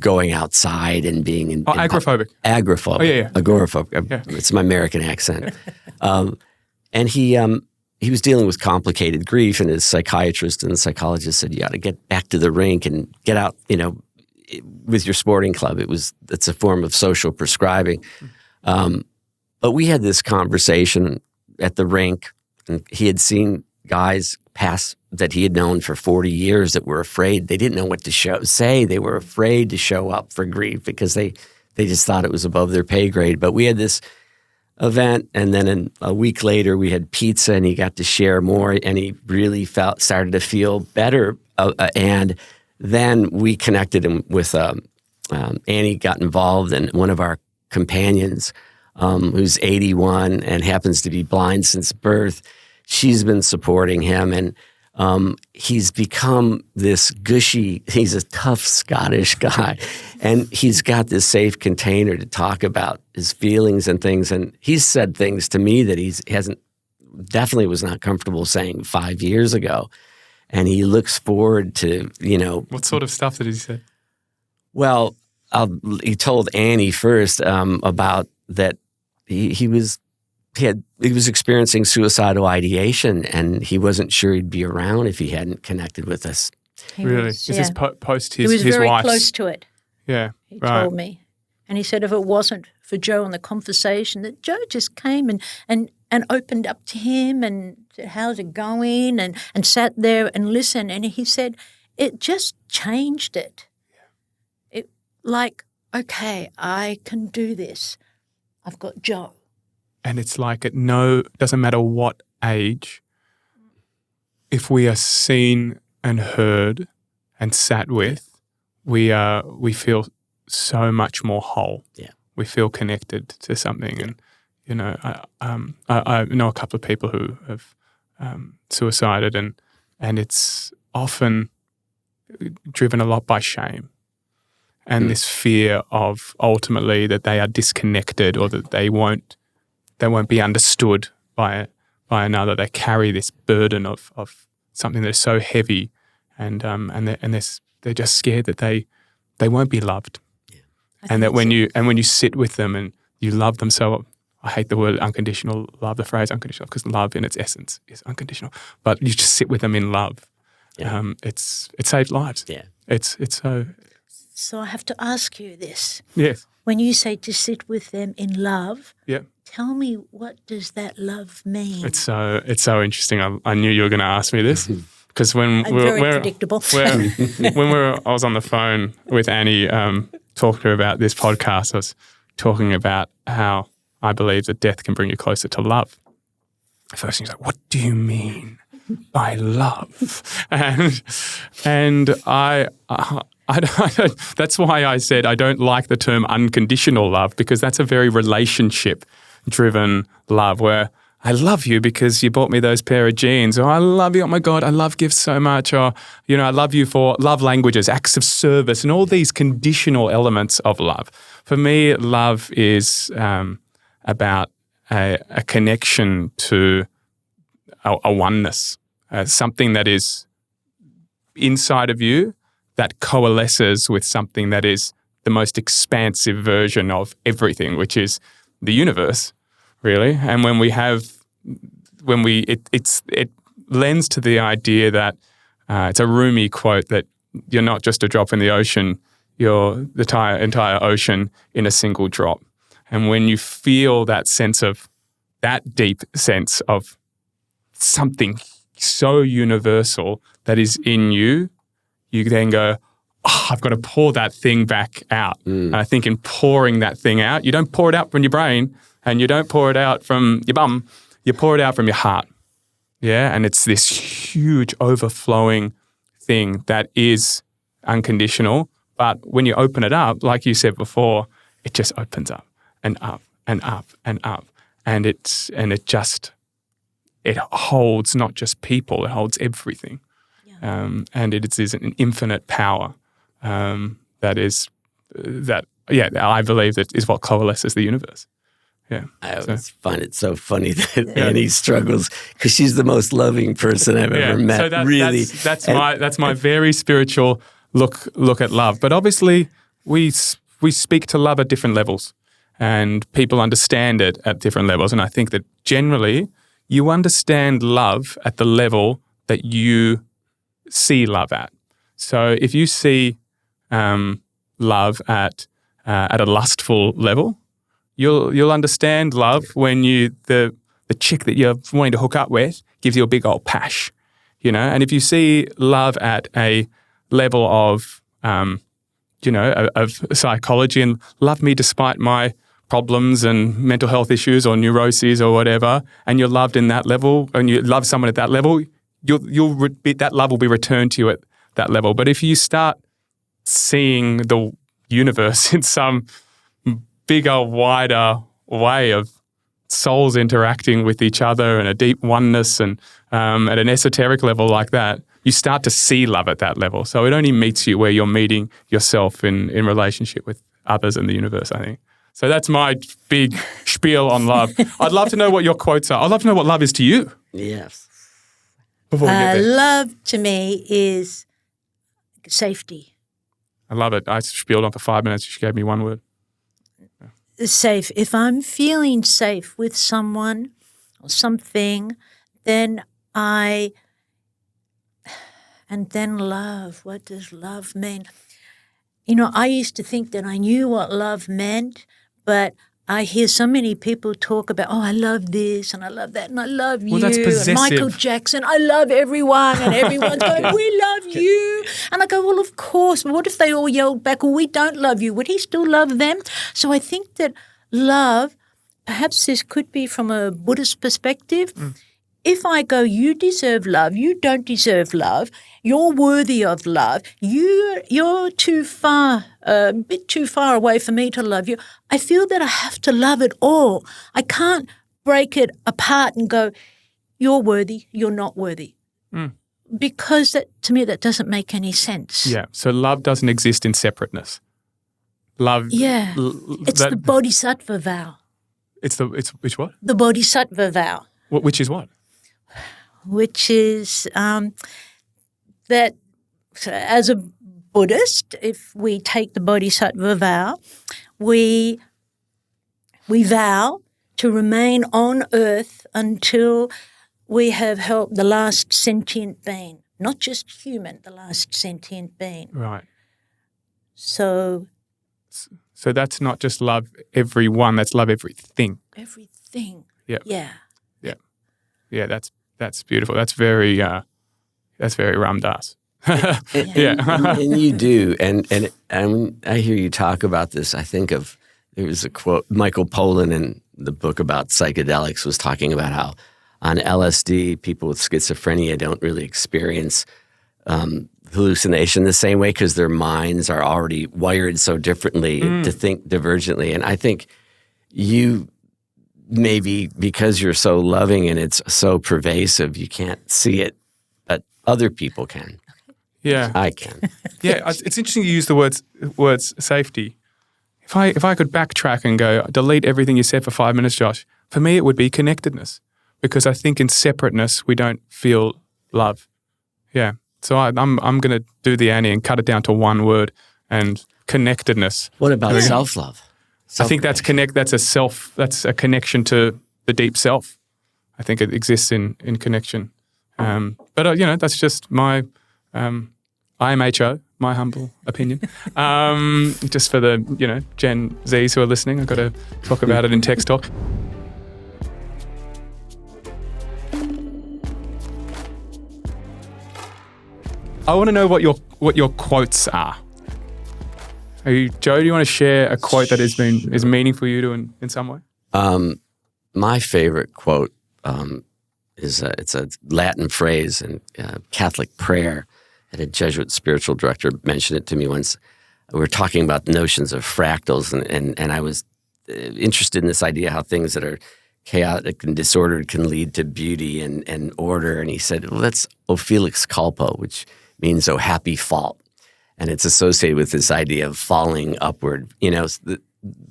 going outside and being in agoraphobic. Agoraphobic. Oh, yeah. Agoraphobic. Yeah. It's my American accent. And he was dealing with complicated grief, and his psychiatrist and psychologist said, "You got to get back to the rink and get out, with your sporting club." It's a form of social prescribing. But we had this conversation at the rink, and he had seen guys pass that he had known for 40 years that were afraid. They didn't know what to say. They were afraid to show up for grief because they just thought it was above their pay grade. But we had this event, and then a week later we had pizza, and he got to share more, and he really started to feel better. And then we connected him with Annie got involved, and one of our companions, who's 81 and happens to be blind since birth, she's been supporting him, and he's become this gushy, he's a tough Scottish guy, and he's got this safe container to talk about his feelings and things, and he's said things to me that definitely was not comfortable saying 5 years ago, and he looks forward to, What sort of stuff did he say? Well, he told Annie first about that he was experiencing suicidal ideation, and he wasn't sure he'd be around if he hadn't connected with us. Really? Is this post his wife's? He was very close to it. Yeah, he told me. And he said if it wasn't for Joe and the conversation, that Joe just came and opened up to him and said, "How's it going?" and sat there and listened. And he said it just changed it. It okay, I can do this. I've got Joe. And it's like doesn't matter what age, if we are seen and heard and sat with, we feel so much more whole. Yeah. We feel connected to something. And, I know a couple of people who have suicided, and it's often driven a lot by shame. And this fear of ultimately that they are disconnected, or that they won't be understood by another. They carry this burden of something that's so heavy, and they're just scared that they won't be loved. Yeah. And that when you sit with them and you love them so, I hate the word unconditional love, the phrase unconditional, because love in its essence is unconditional. But you just sit with them in love, Yeah. It saved lives. Yeah. It's so. So I have to ask you this. Yes. When you say to sit with them in love, Yeah. tell me, what does that love mean? It's so interesting. I knew you were going to ask me this because when I'm very predictable. I was on the phone with Annie talking to her about this podcast, I was talking about how I believe that death can bring you closer to love. The first thing is like, what do you mean by love? And I don't, that's why I said I don't like the term unconditional love, because that's a very relationship-driven love where I love you because you bought me those pair of jeans, or I love you, oh my God, I love gifts so much, or, I love you for love languages, acts of service, and all these conditional elements of love. For me, love is about a connection to a oneness, something that is inside of you that coalesces with something that is the most expansive version of everything, which is the universe, really. And it lends to the idea that it's a Rumi quote that you're not just a drop in the ocean, you're the entire ocean in a single drop. And when you feel that deep sense of something so universal that is in you, you then go, oh, I've got to pour that thing back out. And I think in pouring that thing out, you don't pour it out from your brain and you don't pour it out from your bum, you pour it out from your heart. Yeah, and it's this huge overflowing thing that is unconditional. But when you open it up, like you said before, it just opens up and up and up and up. And it holds not just people, it holds everything. Yeah. And it is an infinite power that I believe that is what coalesces the universe. Yeah. I always find it so funny that Annie struggles because she's the most loving person I've ever met. So that's my very spiritual look at love. But obviously, we speak to love at different levels, and people understand it at different levels. And I think that generally, you understand love at the level that you see love at. So if you see love at a lustful level, you'll understand love when the chick that you're wanting to hook up with gives you a big old pash, And if you see love at a level of of psychology and love me despite my problems and mental health issues or neuroses or whatever, and you're loved in that level, and you love someone at that level, that love will be returned to you at that level. But if you start seeing the universe in some bigger, wider way of souls interacting with each other and a deep oneness and at an esoteric level like that, you start to see love at that level. So it only meets you where you're meeting yourself in relationship with others in the universe, I think. So that's my big spiel on love. I'd love to know what your quotes are. I'd love to know what love is to you. Yes. Before we get there. Love to me is safety. I love it. I spieled on for 5 minutes. She gave me one word. Safe. If I'm feeling safe with someone or something, then love. What does love mean? I used to think that I knew what love meant, but I hear so many people talk about, I love this and I love that and I love you. That's possessive. And Michael Jackson, I love everyone, and everyone's going, we love you. And I go, well, of course. But what if they all yelled back, well, we don't love you? Would he still love them? So I think that love, perhaps this could be from a Buddhist perspective. If I go, you deserve love, you don't deserve love, you're worthy of love, you're too far, a bit too far away for me to love you, I feel that I have to love it all. I can't break it apart and go, you're worthy, you're not worthy. Because to me, that doesn't make any sense. Yeah, so love doesn't exist in separateness. Love. Yeah, it's the bodhisattva vow. It's which what? The bodhisattva vow. Which is what? Which is that as a Buddhist, if we take the bodhisattva vow, we vow to remain on earth until we have helped the last sentient being. not just human, the last sentient being. Right. So that's not just love everyone, that's love everything. everything. Yeah. Yeah. Yeah, that's beautiful. That's very Ram Dass. Yeah. And you do. And when I hear you talk about this, I think of, there was a quote, Michael Pollan in the book about psychedelics was talking about how on LSD, people with schizophrenia don't really experience hallucination the same way because their minds are already wired so differently to think divergently. And I think you, maybe because you're so loving and it's so pervasive, you can't see it, but other people can. Yeah. I can. Yeah, it's interesting you use the words safety. If I could backtrack and go, delete everything you said for 5 minutes, Josh, for me it would be connectedness. Because I think in separateness we don't feel love. Yeah. So I'm going to do the Annie and cut it down to one word, and connectedness. What about self-love? I think that's a connection to the deep self. I think it exists in connection. But that's just my IMHO, my humble opinion. Just for the Gen Zs who are listening, I've got to talk about it in text talk. I want to know what your quotes are. Joe, do you want to share a quote that is meaningful for you in some way? My favorite quote is it's a Latin phrase in Catholic prayer. I had a Jesuit spiritual director mention it to me once. We were talking about the notions of fractals, and I was interested in this idea how things that are chaotic and disordered can lead to beauty and order. And he said, well, that's O Felix Culpa, which means "oh happy fault," and it's associated with this idea of falling upward.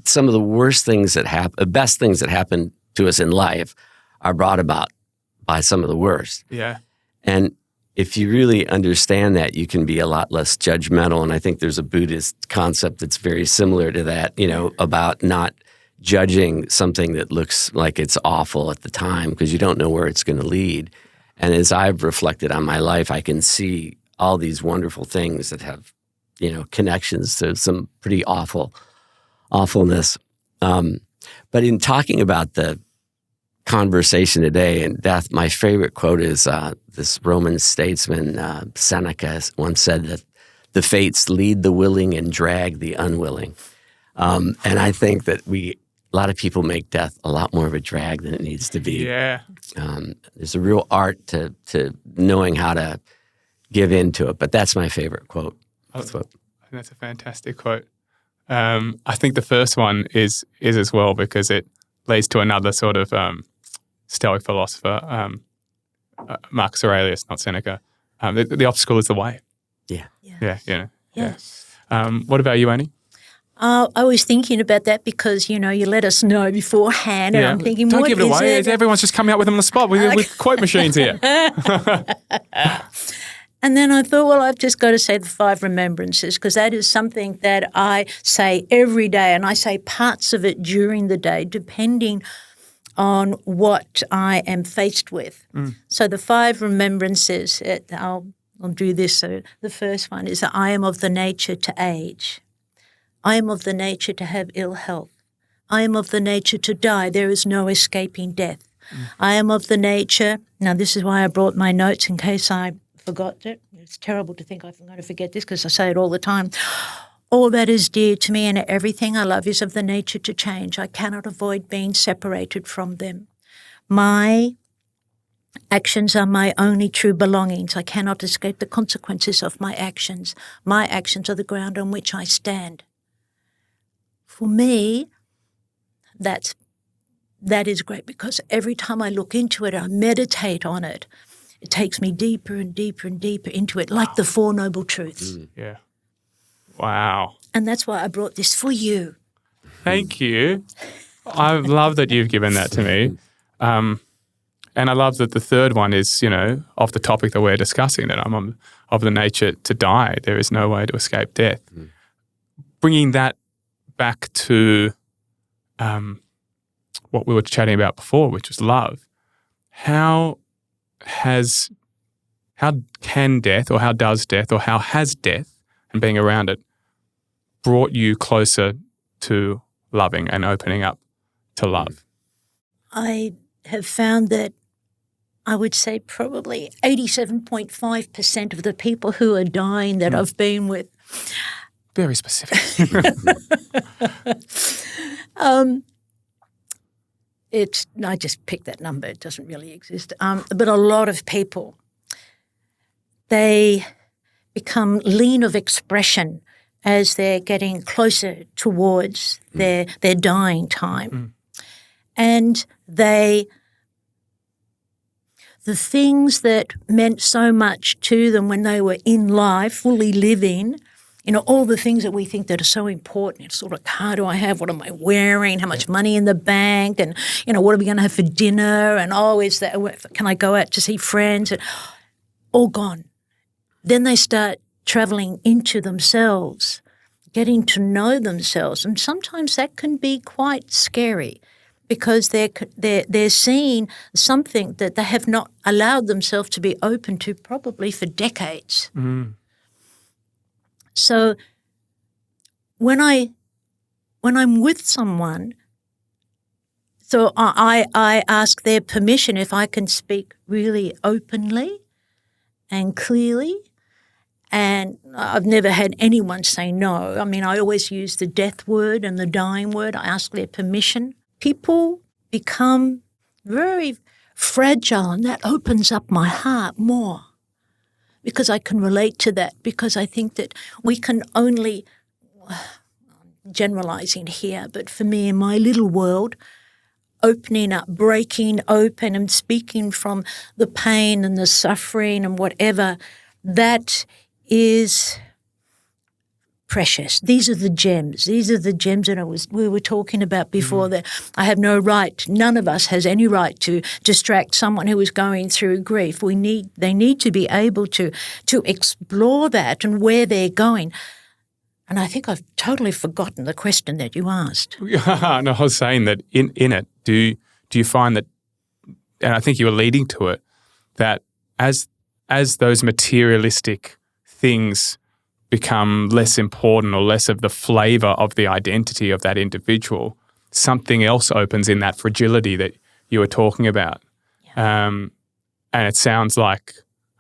Some of the worst things that happen, the best things that happen to us in life, are brought about by some of the worst. Yeah. And if you really understand that, you can be a lot less judgmental. And I think there's a Buddhist concept that's very similar to that. About not judging something that looks like it's awful at the time because you don't know where it's going to lead. And as I've reflected on my life, I can see all these wonderful things that have, connections to some pretty awfulness. But in talking about the conversation today and death, my favorite quote is this Roman statesman, Seneca, once said that the fates lead the willing and drag the unwilling. And I think that a lot of people make death a lot more of a drag than it needs to be. Yeah. There's a real art to knowing how to give into it. But that's my favorite quote. I think that's a fantastic quote. I think the first one is as well because it leads to another sort of Stoic philosopher, Marcus Aurelius, not Seneca. The obstacle is the way. Yeah. Yes. What about you, Annie? I was thinking about that because, you let us know beforehand. And I'm thinking, don't what give it is away. it? Everyone's just coming up with them on the spot with quote machines here. And then I thought, well, I've just got to say the 5 remembrances because that is something that I say every day, and I say parts of it during the day, depending on what I am faced with. So the 5 remembrances, I'll do this. So the first one is that I am of the nature to age. I am of the nature to have ill health. I am of the nature to die. There is no escaping death. I am of the nature, now this is why I brought my notes in case I forgot it. It's terrible to think I'm going to forget this because I say it all the time. All that is dear to me and everything I love is of the nature to change. I cannot avoid being separated from them. My actions are my only true belongings. I cannot escape the consequences of my actions. My actions are the ground on which I stand. For me, that is great because every time I look into it, I meditate on it. It takes me deeper and deeper and deeper into it, like the Four Noble Truths. Yeah. Wow. And that's why I brought this for you. Thank you. I love that you've given that to me. And I love that the third one is, of the topic that we're discussing, that I'm of the nature to die. There is no way to escape death. Bringing that back to what we were chatting about before, which was love. How has how can death, or how does death, or how has death and being around it brought you closer to loving and opening up to love? I have found that I would say probably 87.5% of the people who are dying that I've been with. Very specific. I just picked that number. It doesn't really exist. But a lot of people, they become lean of expression as they're getting closer towards their dying time. And the things that meant so much to them when they were in life, fully living, all the things that we think that are so important. It's sort of, car do I have? What am I wearing? How much money in the bank? And, what are we going to have for dinner? And, can I go out to see friends? And all gone. Then they start traveling into themselves, getting to know themselves. And sometimes that can be quite scary, because they're seeing something that they have not allowed themselves to be open to probably for decades. So when I'm with someone, so I ask their permission if I can speak really openly and clearly. And I've never had anyone say no. I mean, I always use the death word and the dying word. I ask their permission. People become very fragile, and that opens up my heart more, because I can relate to that, because I think that we can only, generalizing here, but for me in my little world, opening up, breaking open and speaking from the pain and the suffering and whatever, that is precious. These are the gems. These are the gems that we were talking about before, that I have no right, none of us has any right to distract someone who is going through grief. They need to be able to explore that and where they're going. And I think I've totally forgotten the question that you asked. No, I was saying that in it, do you find that, and I think you were leading to it, that as those materialistic things become less important, or less of the flavor of the identity of that individual, something else opens in that fragility that you were talking about. Yeah. And it sounds like,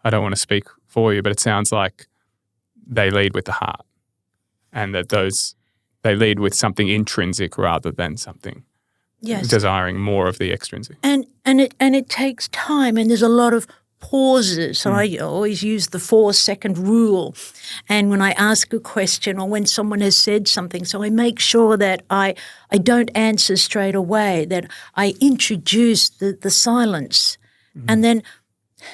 I don't want to speak for you, but it sounds like they lead with the heart, and that they lead with something intrinsic rather than something desiring more of the extrinsic. And it takes time, and there's a lot of pauses. So I always use the 4-second rule. And when I ask a question, or when someone has said something, so I make sure that I don't answer straight away, that I introduce the silence. And then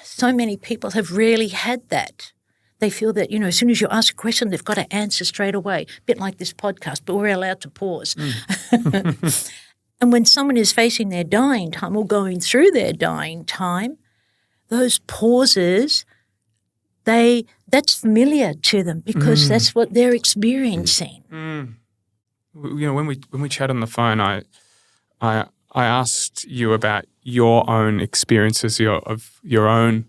so many people have really had that. They feel that, as soon as you ask a question, they've got to answer straight away. A bit like this podcast, but we're allowed to pause. And when someone is facing their dying time, or going through their dying time, those pauses, that's familiar to them, because that's what they're experiencing. When we chat on the phone, I asked you about your own experiences of your own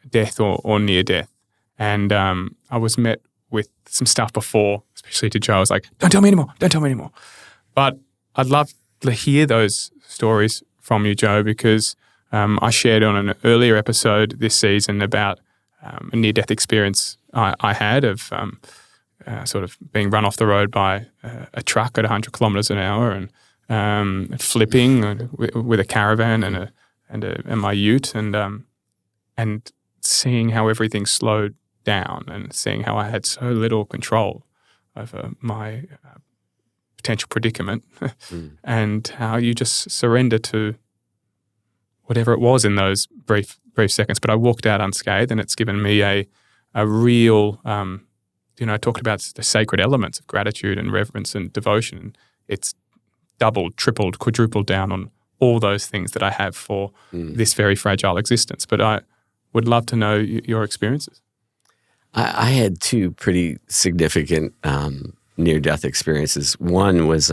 death or near death, and I was met with some stuff before, especially to Joe. I was like, "Don't tell me anymore." But I'd love to hear those stories from you, Joe, because I shared on an earlier episode this season about a near-death experience I had of sort of being run off the road by a truck at 100 kilometres an hour, and flipping with a caravan and my ute, and seeing how everything slowed down, and seeing how I had so little control over my potential predicament, and how you just surrender to whatever it was in those brief seconds. But I walked out unscathed, and it's given me a real, I talked about the sacred elements of gratitude and reverence and devotion. It's doubled, tripled, quadrupled down on all those things that I have for this very fragile existence. But I would love to know your experiences. I had two pretty significant near-death experiences. One was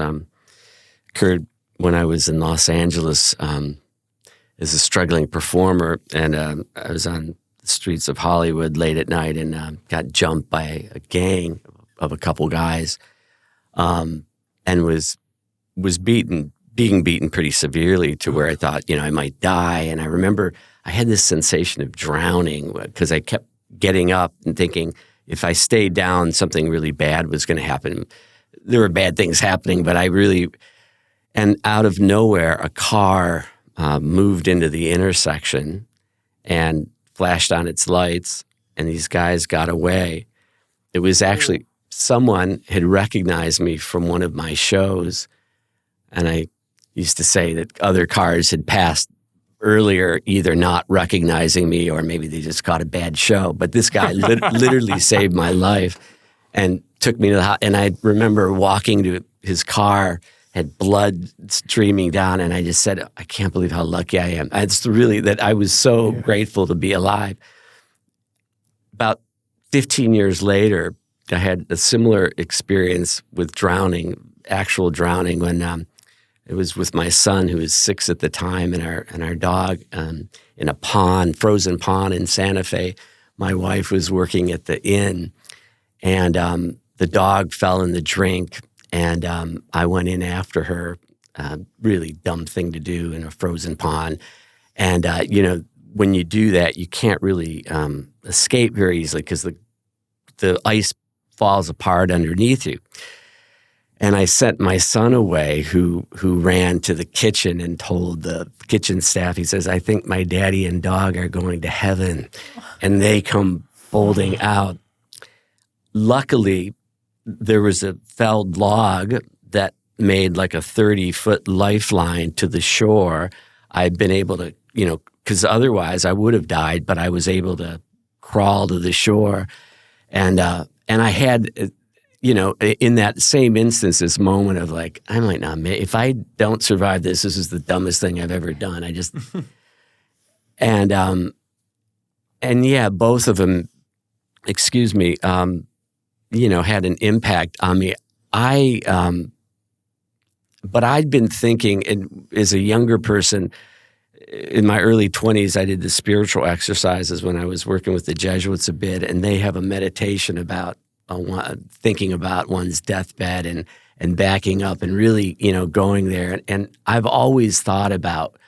occurred when I was in Los Angeles as a struggling performer, and I was on the streets of Hollywood late at night and got jumped by a gang of a couple guys, and was being beaten pretty severely to where I thought, I might die. And I remember I had this sensation of drowning because I kept getting up and thinking if I stayed down, something really bad was going to happen. There were bad things happening, but and out of nowhere, a car moved into the intersection and flashed on its lights, and these guys got away. It was actually someone had recognized me from one of my shows, and I used to say that other cars had passed earlier, either not recognizing me or maybe they just caught a bad show. But this guy literally saved my life and took me to the house. And I remember walking to his car, had blood streaming down, and I just said, I can't believe how lucky I am. It's really that I was so grateful to be alive. About 15 years later, I had a similar experience with drowning, actual drowning, when it was with my son, who was 6 at the time, and our dog in a pond, frozen pond in Santa Fe. My wife was working at the inn, and the dog fell in the drink, and I went in after her. Really dumb thing to do in a frozen pond. And, when you do that, you can't really escape very easily because the ice falls apart underneath you. And I sent my son away, who ran to the kitchen and told the kitchen staff, he says, I think my daddy and dog are going to heaven. And they come folding out. Luckily, there was a felled log that made like a 30-foot lifeline to the shore. I'd been able to, because otherwise I would have died, but I was able to crawl to the shore. And I had... in that same instance, this moment of like, I might not make, if I don't survive this is the dumbest thing I've ever done. I just, and yeah, both of them, had an impact on me. But I'd been thinking, and as a younger person, in my early 20s, I did the spiritual exercises when I was working with the Jesuits a bit, and they have a meditation about thinking about one's deathbed and backing up and really, going there. And I've always thought about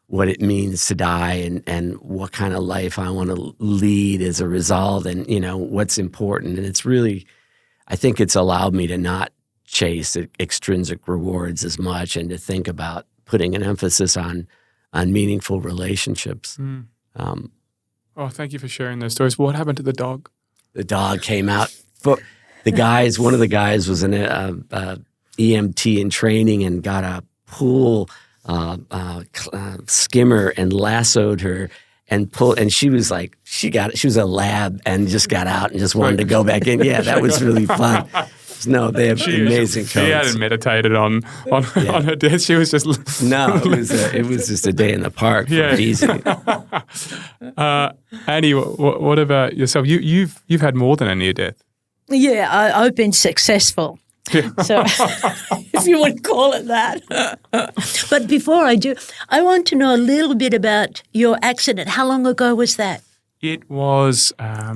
what it means to die and what kind of life I want to lead as a result and, what's important. And it's really, I think it's allowed me to not chase extrinsic rewards as much and to think about putting an emphasis on meaningful relationships. Thank you for sharing those stories. What happened to the dog? The dog came out. One of the guys was an EMT in training and got a pool skimmer and lassoed her and pulled. And she was like, she was a lab and just got out and just wanted to go back in. Yeah, that was really fun. No, they have amazing coats. She hadn't meditated on her death. She was just no. It was just a day in the park. Yeah, easy. Annie, what about yourself? You've had more than a near death. Yeah, I've been successful. Yeah. So, if you want to call it that. But before I do, I want to know a little bit about your accident. How long ago was that? It was a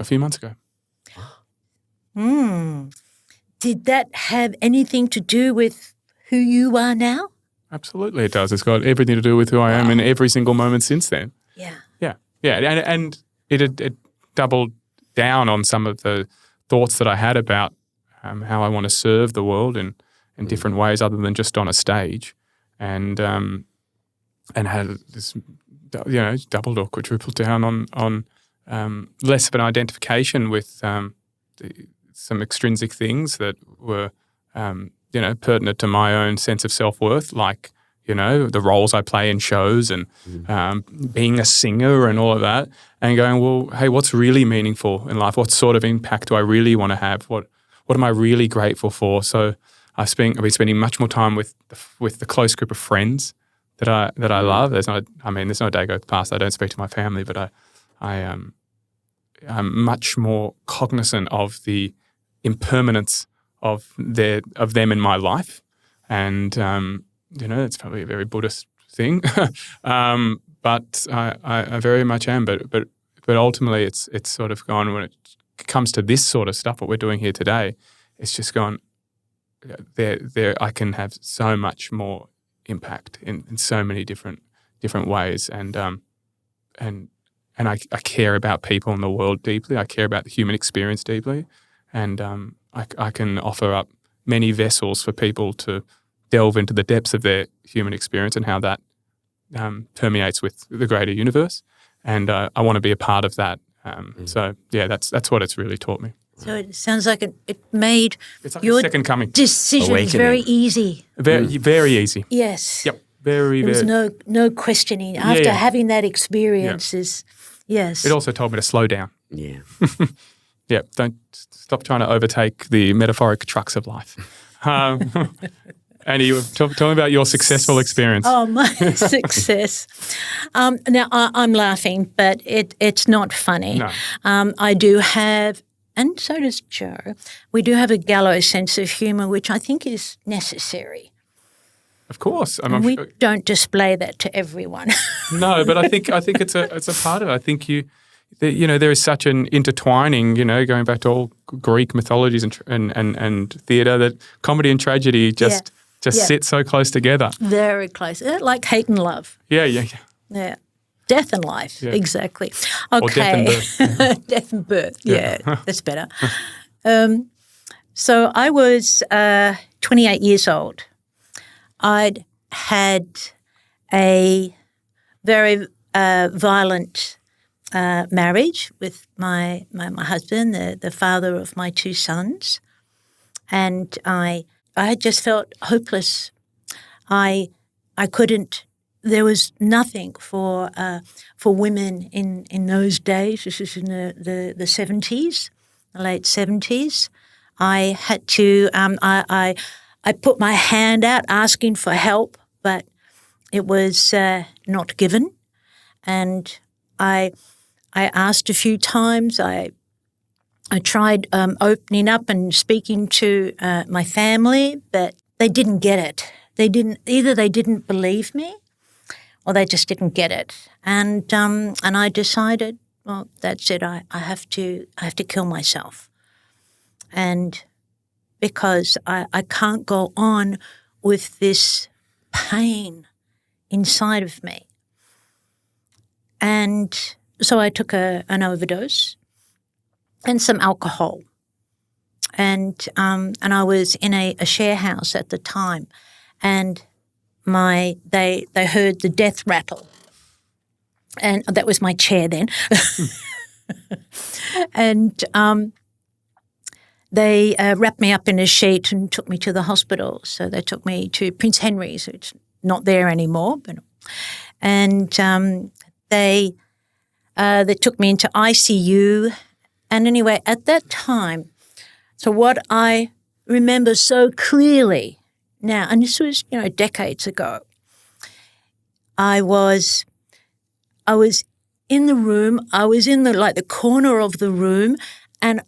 few months ago. Did that have anything to do with who you are now? Absolutely it does. It's got everything to do with who I am in every single moment since then. Yeah. Yeah. And it doubled down on some of the thoughts that I had about how I want to serve the world in different ways other than just on a stage. And had this, doubled or quadrupled down on less of an identification with some extrinsic things that were, pertinent to my own sense of self-worth, like, the roles I play in shows and being a singer and all of that, and going, well, hey, what's really meaningful in life? What sort of impact do I really want to have? What am I really grateful for? So I've been spending much more time with the close group of friends that I love. There's no day goes past I don't speak to my family, but I'm much more cognizant of the impermanence of them in my life, and it's probably a very Buddhist thing, but I very much am. But ultimately, it's sort of gone when it comes to this sort of stuff. What we're doing here today, it's just gone. There, I can have so much more impact in so many different ways, and I care about people in the world deeply. I care about the human experience deeply, and I can offer up many vessels for people to delve into the depths of their human experience and how that permeates with the greater universe. And I want to be a part of that. So yeah, that's what it's really taught me. So it sounds like it made It's like your a second coming. decisions Awakening. very easy. Very easy. Yes. Yep. Very. There was no questioning after yeah. having that experience. Yes. It also told me to slow down. Yeah. Yeah, don't stop trying to overtake the metaphoric trucks of life. Annie, tell me about your successful experience. Oh, my success. Now, I'm laughing, but it's not funny. No. I do have, and so does Joe, we do have a gallows sense of humour, which I think is necessary. Of course. We don't display that to everyone. No, but I think it's a part of it. I think there is such an intertwining, going back to all Greek mythologies and theatre, that comedy and tragedy just sit so close together. Very close. Like hate and love. Yeah. Yeah. Death and life. Yeah. Exactly. Or Okay. death and birth. Death and birth. Yeah, that's better. So I was 28 years old. I'd had a very violent marriage with my husband, the father of my two sons, and I had just felt hopeless. I couldn't. There was nothing for women in those days. This is in the 70s, the late 70s. I had to. I put my hand out asking for help, but it was not given, and I asked a few times. I tried opening up and speaking to my family, but they didn't get it. They didn't believe me, or they just didn't get it. And I decided, well, that's it. I have to kill myself, and because I can't go on with this pain inside of me. And so I took an overdose and some alcohol. And I was in a share house at the time, and they heard the death rattle. And that was my chair then. And they wrapped me up in a sheet and took me to the hospital. So they took me to Prince Henry's, which is not there anymore. And they took me into ICU. And anyway, at that time, so what I remember so clearly now, and this was, decades ago, I was in the room. I was in the corner of the room, and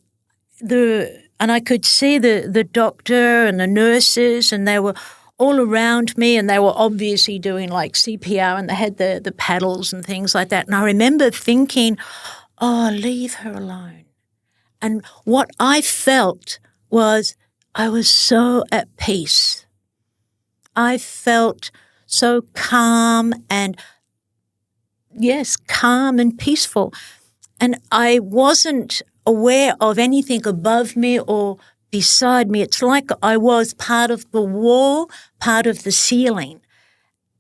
I could see the doctor and the nurses, and they were all around me, and they were obviously doing like CPR, and they had the paddles and things like that. And I remember thinking, oh, leave her alone. And what I felt was I was so at peace. I felt so calm and peaceful. And I wasn't aware of anything above me or beside me. It's like I was part of the wall, part of the ceiling.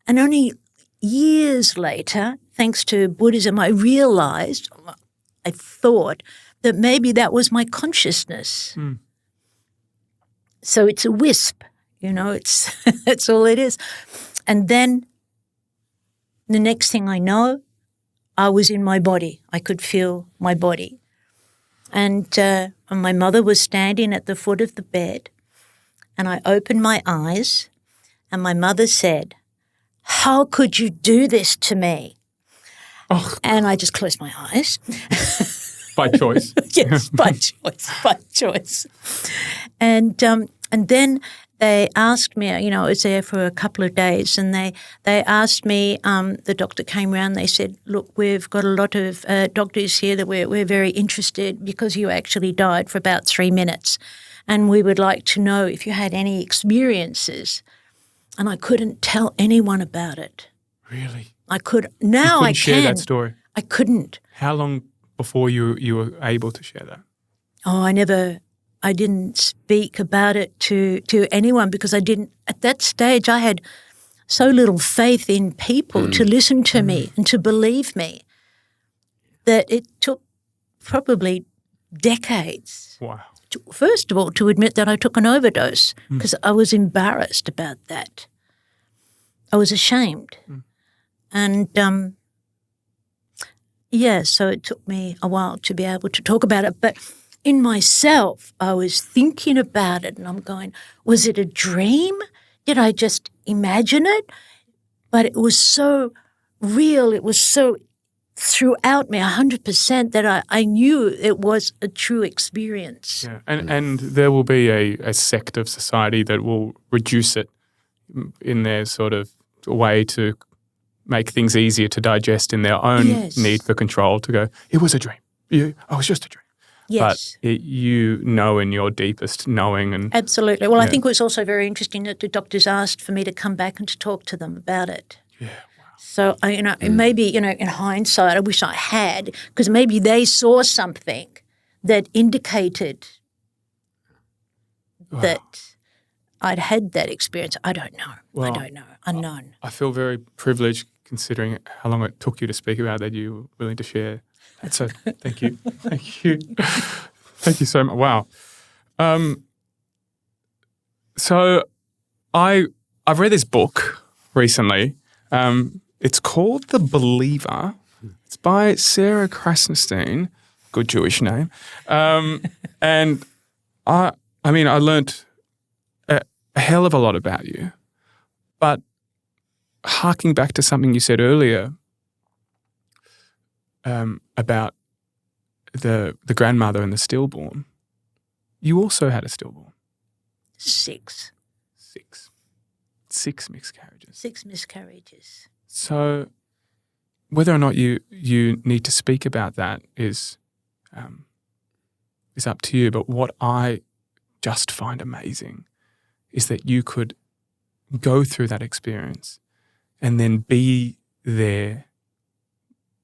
And only years later, thanks to Buddhism, I thought that maybe that was my consciousness. Mm. So it's a wisp, it's that's all it is. And then the next thing I know, I was in my body. I could feel my body. And my mother was standing at the foot of the bed, and I opened my eyes, and my mother said, "How could you do this to me?" Oh. And I just closed my eyes. By choice. Yes, by choice. And then they asked me, I was there for a couple of days, and they asked me, the doctor came around, they said, look, we've got a lot of doctors here that we're very interested because you actually died for about 3 minutes, and we would like to know if you had any experiences. And I couldn't tell anyone about it. Really? I could. Now I can. Share that story? I couldn't. How long before you were able to share that? Oh, I didn't speak about it to anyone because I didn't, at that stage I had so little faith in people to listen to me and to believe me that it took probably decades. Wow. First of all, to admit that I took an overdose because I was embarrassed about that. I was ashamed. And so it took me a while to be able to talk about it. But in myself, I was thinking about it and I'm going, was it a dream? Did I just imagine it? But it was so real, it was so throughout me 100% that I knew it was a true experience. Yeah, and there will be a sect of society that will reduce it in their sort of way to make things easier to digest in their own need for control, to go, it was a dream. It was just a dream. Yes. But you know in your deepest knowing. And absolutely. Well, I think it was also very interesting that the doctors asked for me to come back and to talk to them about it. Yeah. So, maybe, in hindsight, I wish I had, because maybe they saw something that indicated that I'd had that experience. I don't know. Well, I don't know. Unknown. I feel very privileged considering how long it took you to speak about that you were willing to share. So thank you. Thank you. Thank you so much. Wow. So I've read this book recently. It's called The Believer. It's by Sarah Krassenstein, good Jewish name. And I learnt a hell of a lot about you. But harking back to something you said earlier about the grandmother and the stillborn, you also had a stillborn. 6. 6 miscarriages. 6 miscarriages. So whether or not you need to speak about that is up to you. But what I just find amazing is that you could go through that experience and then be there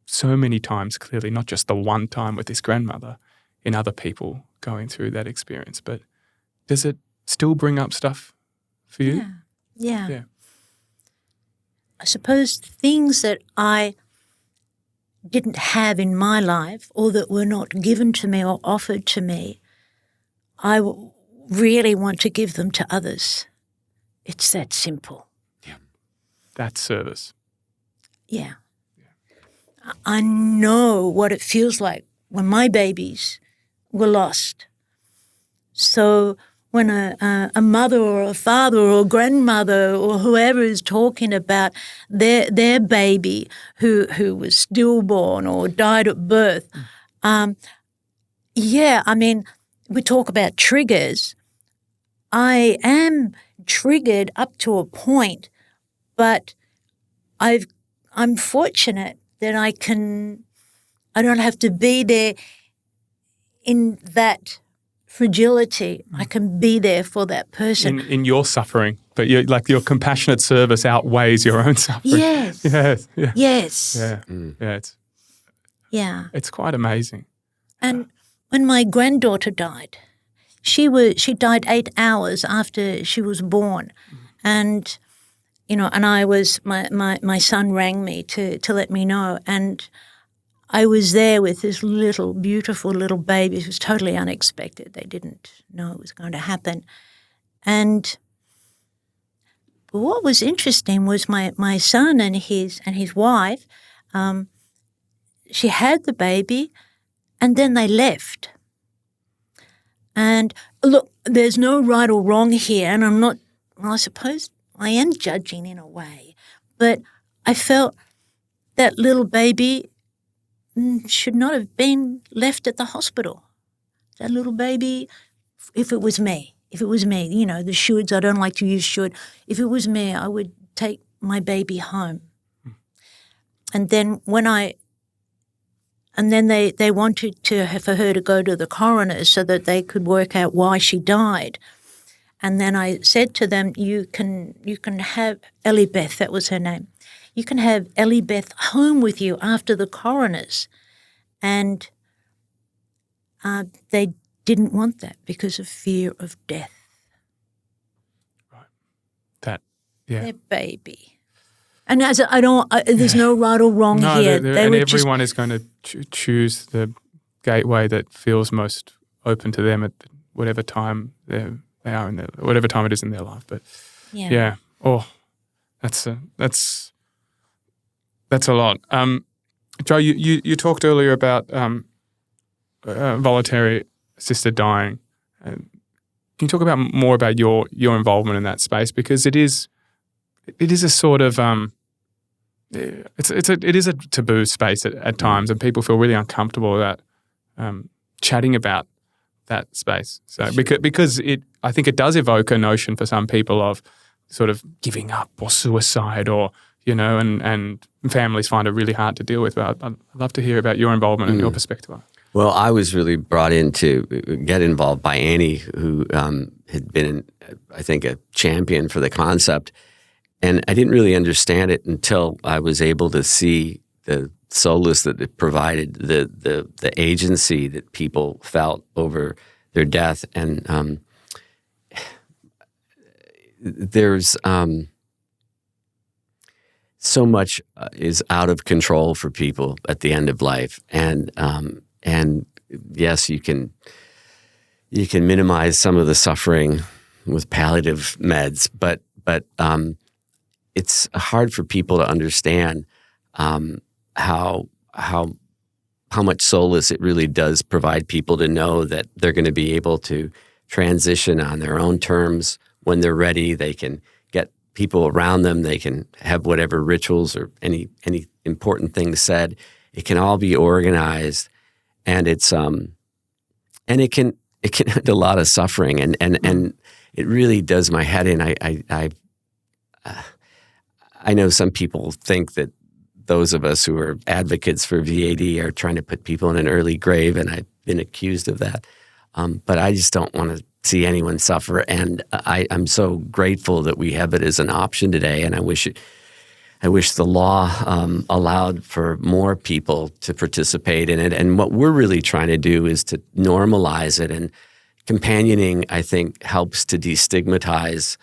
so many times, clearly, not just the one time with this grandmother, in other people going through that experience. But does it still bring up stuff for you? Yeah. I suppose things that I didn't have in my life or that were not given to me or offered to me, I really want to give them to others. It's that simple. Yeah. That's service. Yeah. I know what it feels like when my babies were lost. So when a mother or a father or a grandmother or whoever is talking about their baby who was stillborn or died at birth, we talk about triggers. I am triggered up to a point, but I'm fortunate that I don't have to be there in that fragility. I can be there for that person. In your suffering, but your compassionate service outweighs your own suffering. Yes. Yes. Yeah. Yes. Yeah. It's quite amazing. And when my granddaughter died, she died 8 hours after she was born. And and I was, my son rang me to let me know, and I was there with this little, beautiful little baby. It was totally unexpected. They didn't know it was going to happen. And what was interesting was my son and his wife, she had the baby, and then they left. And look, there's no right or wrong here, and I'm not, I suppose I am judging in a way, but I felt that little baby should not have been left at the hospital. That little baby, if it was me, if it was me, the shoulds, I don't like to use should. If it was me, I would take my baby home. And then they wanted for her to go to the coroner so that they could work out why she died. And then I said to them, you can have Ellie Beth, that was her name. You can have Ellie Beth home with you after the coroner's. And they didn't want that because of fear of death. Right. Their baby. And there's no right or wrong here. And everyone is going to choose the gateway that feels most open to them at whatever time they are in whatever time it is in their life. But that's a lot. Joe, you talked earlier about voluntary assisted dying. Can you talk more about your involvement in that space, because it is a sort of it is a taboo space at times, and people feel really uncomfortable about chatting about that space. So because I think it does evoke a notion for some people of sort of giving up or suicide, or and families find it really hard to deal with. But I'd love to hear about your involvement and your perspective. Well, I was really brought in to get involved by Annie, who had been, I think, a champion for the concept. And I didn't really understand it until I was able to see the solace that it provided, the agency that people felt over their death. And there's so much is out of control for people at the end of life. And yes, you can minimize some of the suffering with palliative meds, but it's hard for people to understand how much solace it really does provide people to know that they're going to be able to transition on their own terms when they're ready. They can get people around them. They can have whatever rituals or any important things said. It can all be organized. And it's and it can end a lot of suffering, and it really does my head in. I know some people think that those of us who are advocates for VAD are trying to put people in an early grave, and I've been accused of that. But I just don't want to see anyone suffer, and I'm so grateful that we have it as an option today, and I wish the law allowed for more people to participate in it. And what we're really trying to do is to normalize it. And companioning, I think, helps to destigmatize.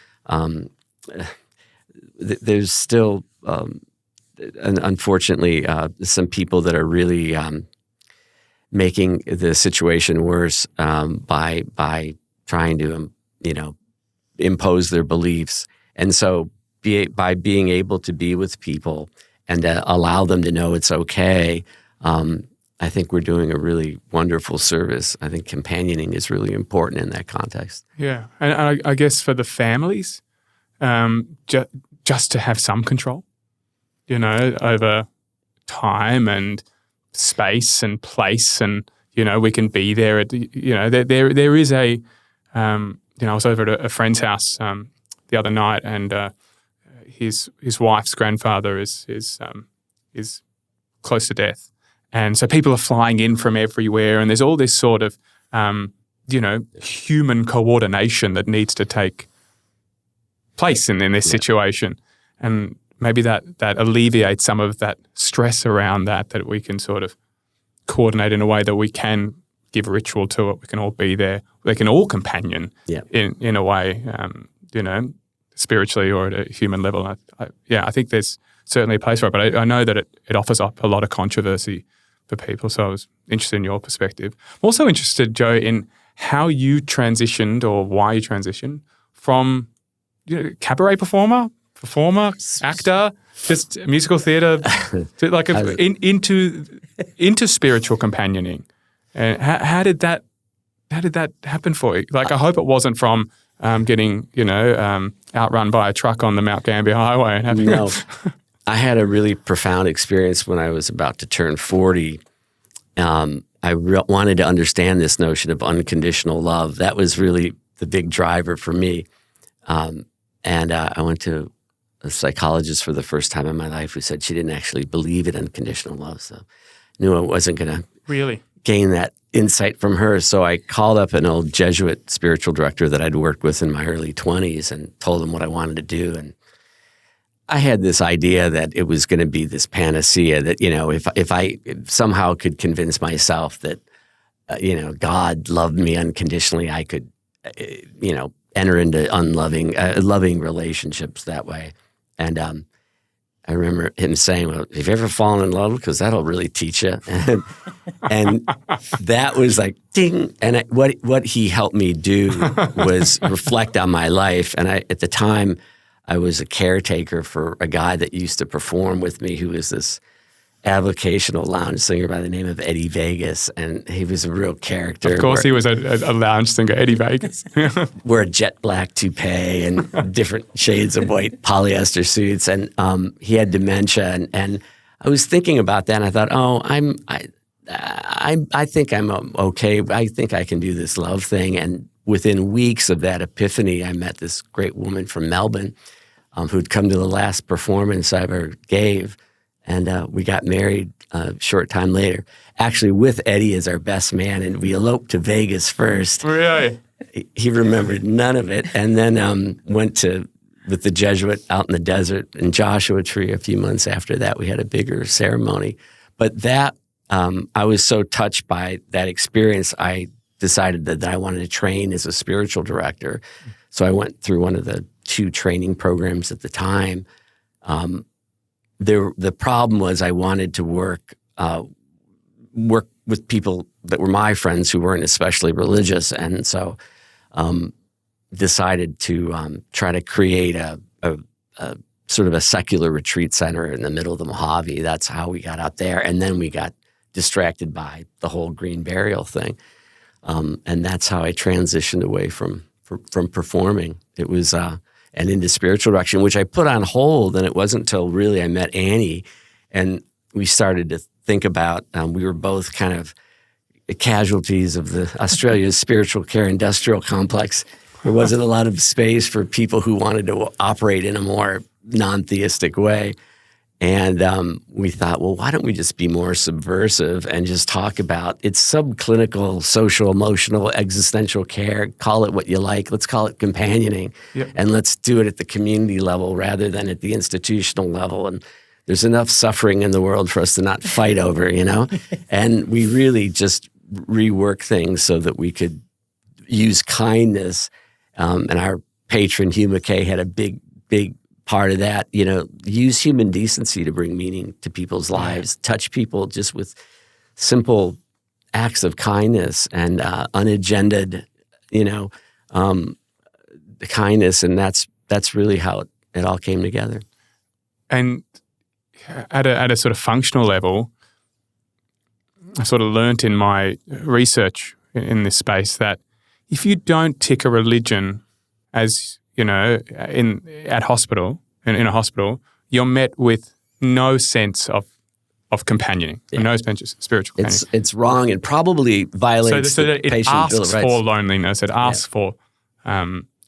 There's still, unfortunately, some people that are really making the situation worse by trying to, impose their beliefs. And so by being able to be with people and allow them to know it's okay, I think we're doing a really wonderful service. I think companioning is really important in that context. Yeah, and I guess for the families, just to have some control, over time and space and place, and we can be there. There is a, I was over at a friend's house the other night, and his wife's grandfather is close to death, and so people are flying in from everywhere, and there's all this sort of human coordination that needs to take place in this situation, and maybe that alleviates some of that stress around that we can sort of coordinate in a way that we can give ritual to it. We can all be there. They can all companion in a way, spiritually or at a human level. I think there's certainly a place for it, but I know that it offers up a lot of controversy for people. So I was interested in your perspective. I'm also interested, Joe, in how you transitioned or why you transitioned from cabaret performer, actor, just musical theatre, to into spiritual companioning. And how did that happen for you? I hope it wasn't from getting outrun by a truck on the Mount Gambier Highway and having no. I had a really profound experience when I was about to turn 40. I wanted to understand this notion of unconditional love. That was really the big driver for me. And I went to a psychologist for the first time in my life who said she didn't actually believe in unconditional love. So knew I wasn't going to Really? gain that insight from her. So I called up an old Jesuit spiritual director that I'd worked with in my early 20s and told him what I wanted to do. And I had this idea that it was going to be this panacea that, if I somehow could convince myself that, God loved me unconditionally, I could, enter into loving relationships that way. And I remember him saying, well, have you ever fallen in love? Because that'll really teach you. And that was like, ding. And what he helped me do was reflect on my life. And at the time, I was a caretaker for a guy that used to perform with me who was this avocational lounge singer by the name of Eddie Vegas. And he was a real character. Of course, he was a lounge singer, Eddie Vegas. Wore a jet black toupee and different shades of white polyester suits. And he had dementia. And I was thinking about that. And I thought, I think I'm okay. I think I can do this love thing. And within weeks of that epiphany, I met this great woman from Melbourne who'd come to the last performance I ever gave. And we got married a short time later, actually with Eddie as our best man. And we eloped to Vegas first. Really? He remembered none of it. And then went with the Jesuit out in the desert in Joshua Tree a few months after that. We had a bigger ceremony. But that, I was so touched by that experience, I decided that I wanted to train as a spiritual director. So I went through one of the 2 training programs at the time. The problem was I wanted to work with people that were my friends who weren't especially religious, and so decided to try to create a sort of a secular retreat center in the middle of the Mojave. That's how we got out there, and then we got distracted by the whole green burial thing, and that's how I transitioned away from performing. It was and into spiritual direction, which I put on hold. And it wasn't until really I met Annie and we started to think about, we were both kind of casualties of the Australia's spiritual care industrial complex. There wasn't a lot of space for people who wanted to operate in a more non-theistic way. And we thought, well, why don't we just be more subversive and just talk about it's subclinical, social, emotional, existential care. Call it what you like. Let's call it companioning. Yep. And let's do it at the community level rather than at the institutional level. And there's enough suffering in the world for us to not fight over, And we really just rework things so that we could use kindness. And our patron, Hugh McKay, had a big part of that, use human decency to bring meaning to people's lives, touch people just with simple acts of kindness and unagendaed, kindness. And that's really how it all came together. And at a sort of functional level, I sort of learnt in my research in this space that if you don't tick a religion as in a hospital, you're met with no sense of companioning, no sense of spiritual companioning. It's wrong and probably violates so the it patient's bill of asks rights. for loneliness, it asks for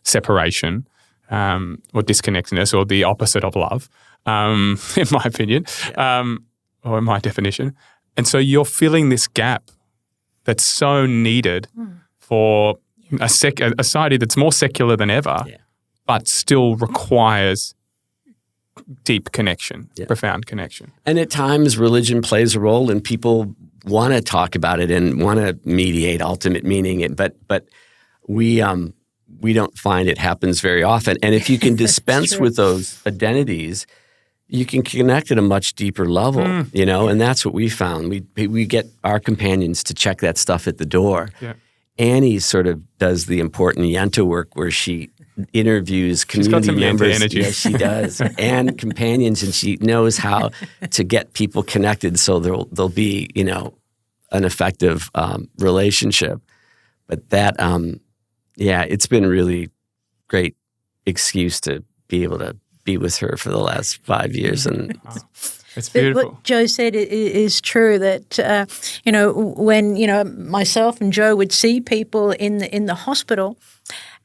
separation or disconnectedness or the opposite of love, in my opinion, or in my definition. And so you're filling this gap that's so needed for a society that's more secular than ever, but still requires deep connection, profound connection. And at times, religion plays a role, and people want to talk about it and want to mediate ultimate meaning. But we don't find it happens very often. And if you can dispense with those identities, you can connect at a much deeper level, and that's what we found. We get our companions to check that stuff at the door. Yeah. Annie sort of does the important yenta work where she interviews community members. Yes, she does, and companions, and she knows how to get people connected so there'll be an effective relationship. But that, it's been really great excuse to be able to be with her for the last 5 years. And it's beautiful. But what Joe said is true, that, when, myself and Joe would see people in the hospital,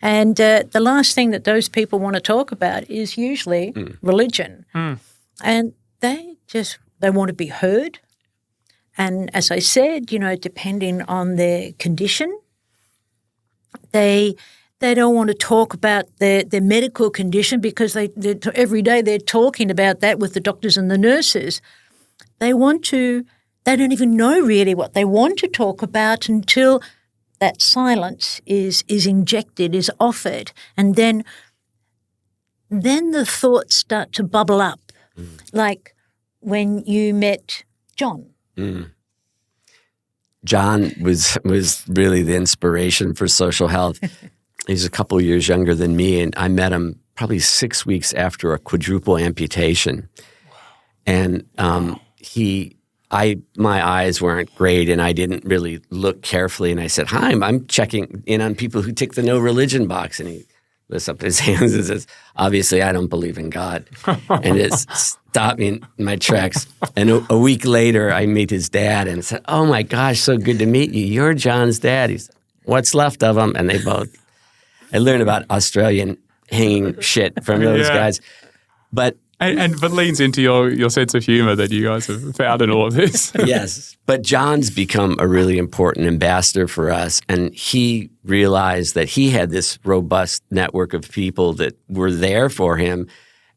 and the last thing that those people want to talk about is usually religion. And they want to be heard. And as I said, depending on their condition, they don't want to talk about their medical condition, because every day they're talking about that with the doctors and the nurses. They don't even know really what they want to talk about until that silence is injected, is offered. And then the thoughts start to bubble up, like when you met John. John was really the inspiration for social health. He's a couple of years younger than me, and I met him probably 6 weeks after a quadruple amputation. And my eyes weren't great, and I didn't really look carefully. And I said, "Hi, I'm checking in on people who tick the no religion box." And he lifts up his hands and says, "Obviously, I don't believe in God." And it stopped me in my tracks. And a week later, I meet his dad and said, "Oh my gosh, so good to meet you. You're John's dad." He said, "What's left of him?" And I learned about Australian hanging shit from those guys. But leans into your sense of humor that you guys have found in all of this. Yes. But John's become a really important ambassador for us. And he realized that he had this robust network of people that were there for him.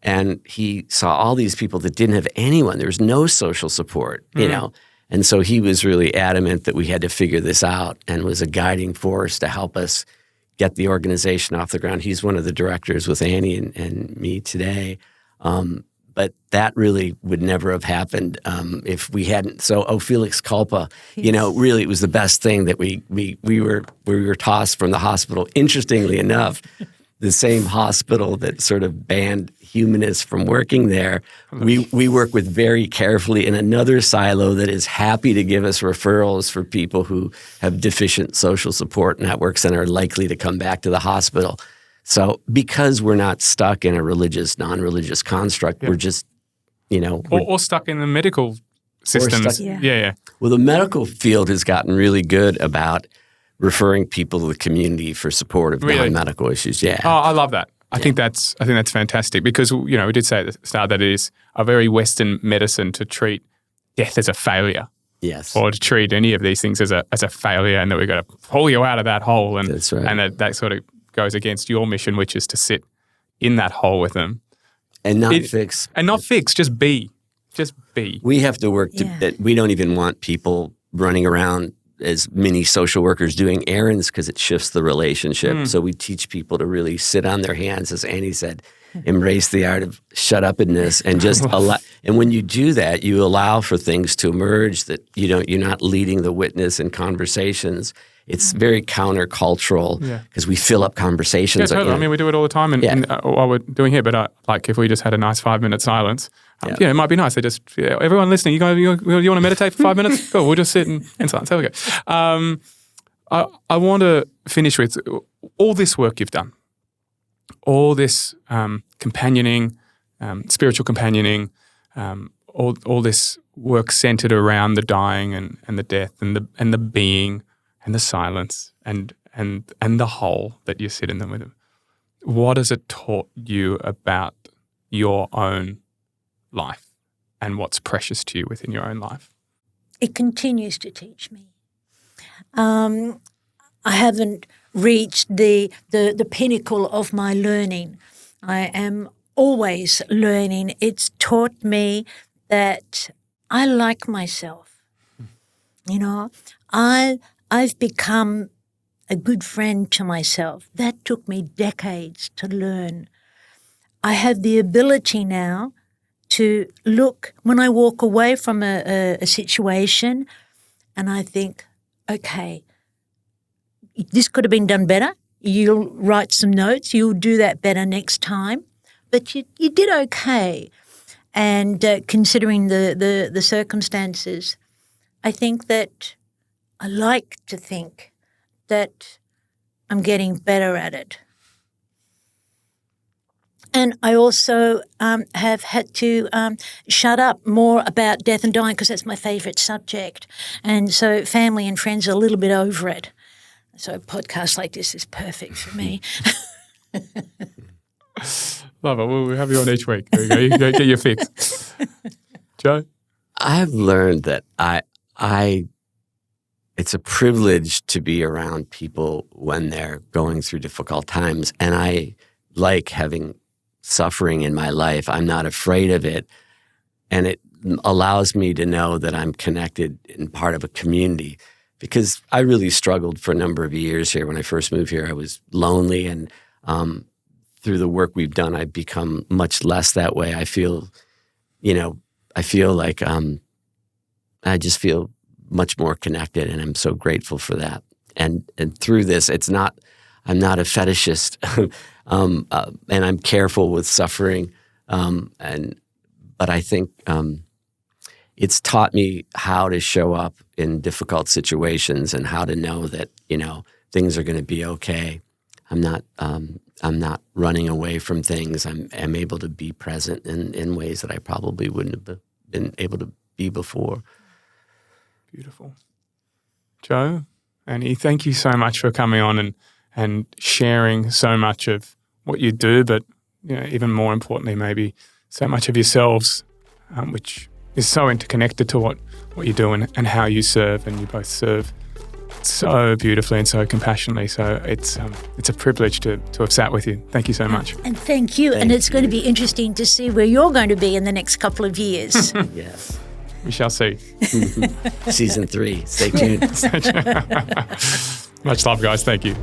And he saw all these people that didn't have anyone. There was no social support, And so he was really adamant that we had to figure this out, and was a guiding force to help us get the organization off the ground. He's one of the directors with Annie and me today. But that really would never have happened if we hadn't. So, Felix Culpa, really it was the best thing that we were tossed from the hospital. Interestingly enough, the same hospital that sort of banned humanists from working there, we work with very carefully in another silo that is happy to give us referrals for people who have deficient social support networks and are likely to come back to the hospital. So because we're not stuck in a religious, non-religious construct, we're just, or stuck in the medical systems. Yeah. Well, the medical field has gotten really good about referring people to the community for support of non-medical issues. Yeah. Oh, I love that. I think that's fantastic, because we did say at the start that it is a very Western medicine to treat death as a failure. Yes. Or to treat any of these things as a failure, and that we've got to pull you out of that hole. And that's right. And that sort of goes against your mission, which is to sit in that hole with them. And not fix. And not fix, just be. Just be. We have to work that we don't even want people running around as many social workers doing errands, because it shifts the relationship. So we teach people to really sit on their hands, as Annie said, embrace the art of shut-uppedness, and just allow. And when you do that, you allow for things to emerge that you're not leading the witness in conversations. It's very countercultural, because we fill up conversations. Yeah, totally. I mean, we do it all the time while we're doing here. But if we just had a nice 5-minute silence, it might be nice. They just everyone listening, you want to meditate for 5 minutes? Cool, we'll just sit in silence. There we go. I want to finish with all this work you've done, all this companioning, spiritual companioning, all this work centered around the dying and the death and the being and the silence and the hole that you sit in them with them. What has it taught you about your own life and what's precious to you within your own life? It continues to teach me. I haven't reached the pinnacle of my learning. I am always learning. It's taught me that I like myself. I've become a good friend to myself. That took me decades to learn. I have the ability now to look when I walk away from a situation, and I think, okay, this could have been done better. You'll write some notes. You'll do that better next time. But you did okay. And considering the circumstances, I think that I like to think that I'm getting better at it. And I also have had to shut up more about death and dying because that's my favourite subject. And so family and friends are a little bit over it. So a podcast like this is perfect for me. Love it. We'll have you on each week. There you go. You go get your fix. Joe? I've learned that it's a privilege to be around people when they're going through difficult times. And I like having suffering in my life. I'm not afraid of it. And it allows me to know that I'm connected and part of a community, because I really struggled for a number of years here. When I first moved here, I was lonely, and through the work we've done, I've become much less that way. I feel like I just feel much more connected, and I'm so grateful for that. And through this, I'm not a fetishist, and I'm careful with suffering. But I think it's taught me how to show up in difficult situations and how to know that, things are going to be okay. I'm not running away from things. I'm able to be present in ways that I probably wouldn't have been able to be before. Beautiful. Joe, Annie, thank you so much for coming on and sharing so much of what you do, but even more importantly, maybe so much of yourselves, which is so interconnected to what you do and how you serve, and you both serve so beautifully and so compassionately. So it's a privilege to have sat with you. Thank you so much. And thank you. And it's going to be interesting to see where you're going to be in the next couple of years. Yes. We shall see. Season 3. Stay tuned. Much love, guys. Thank you.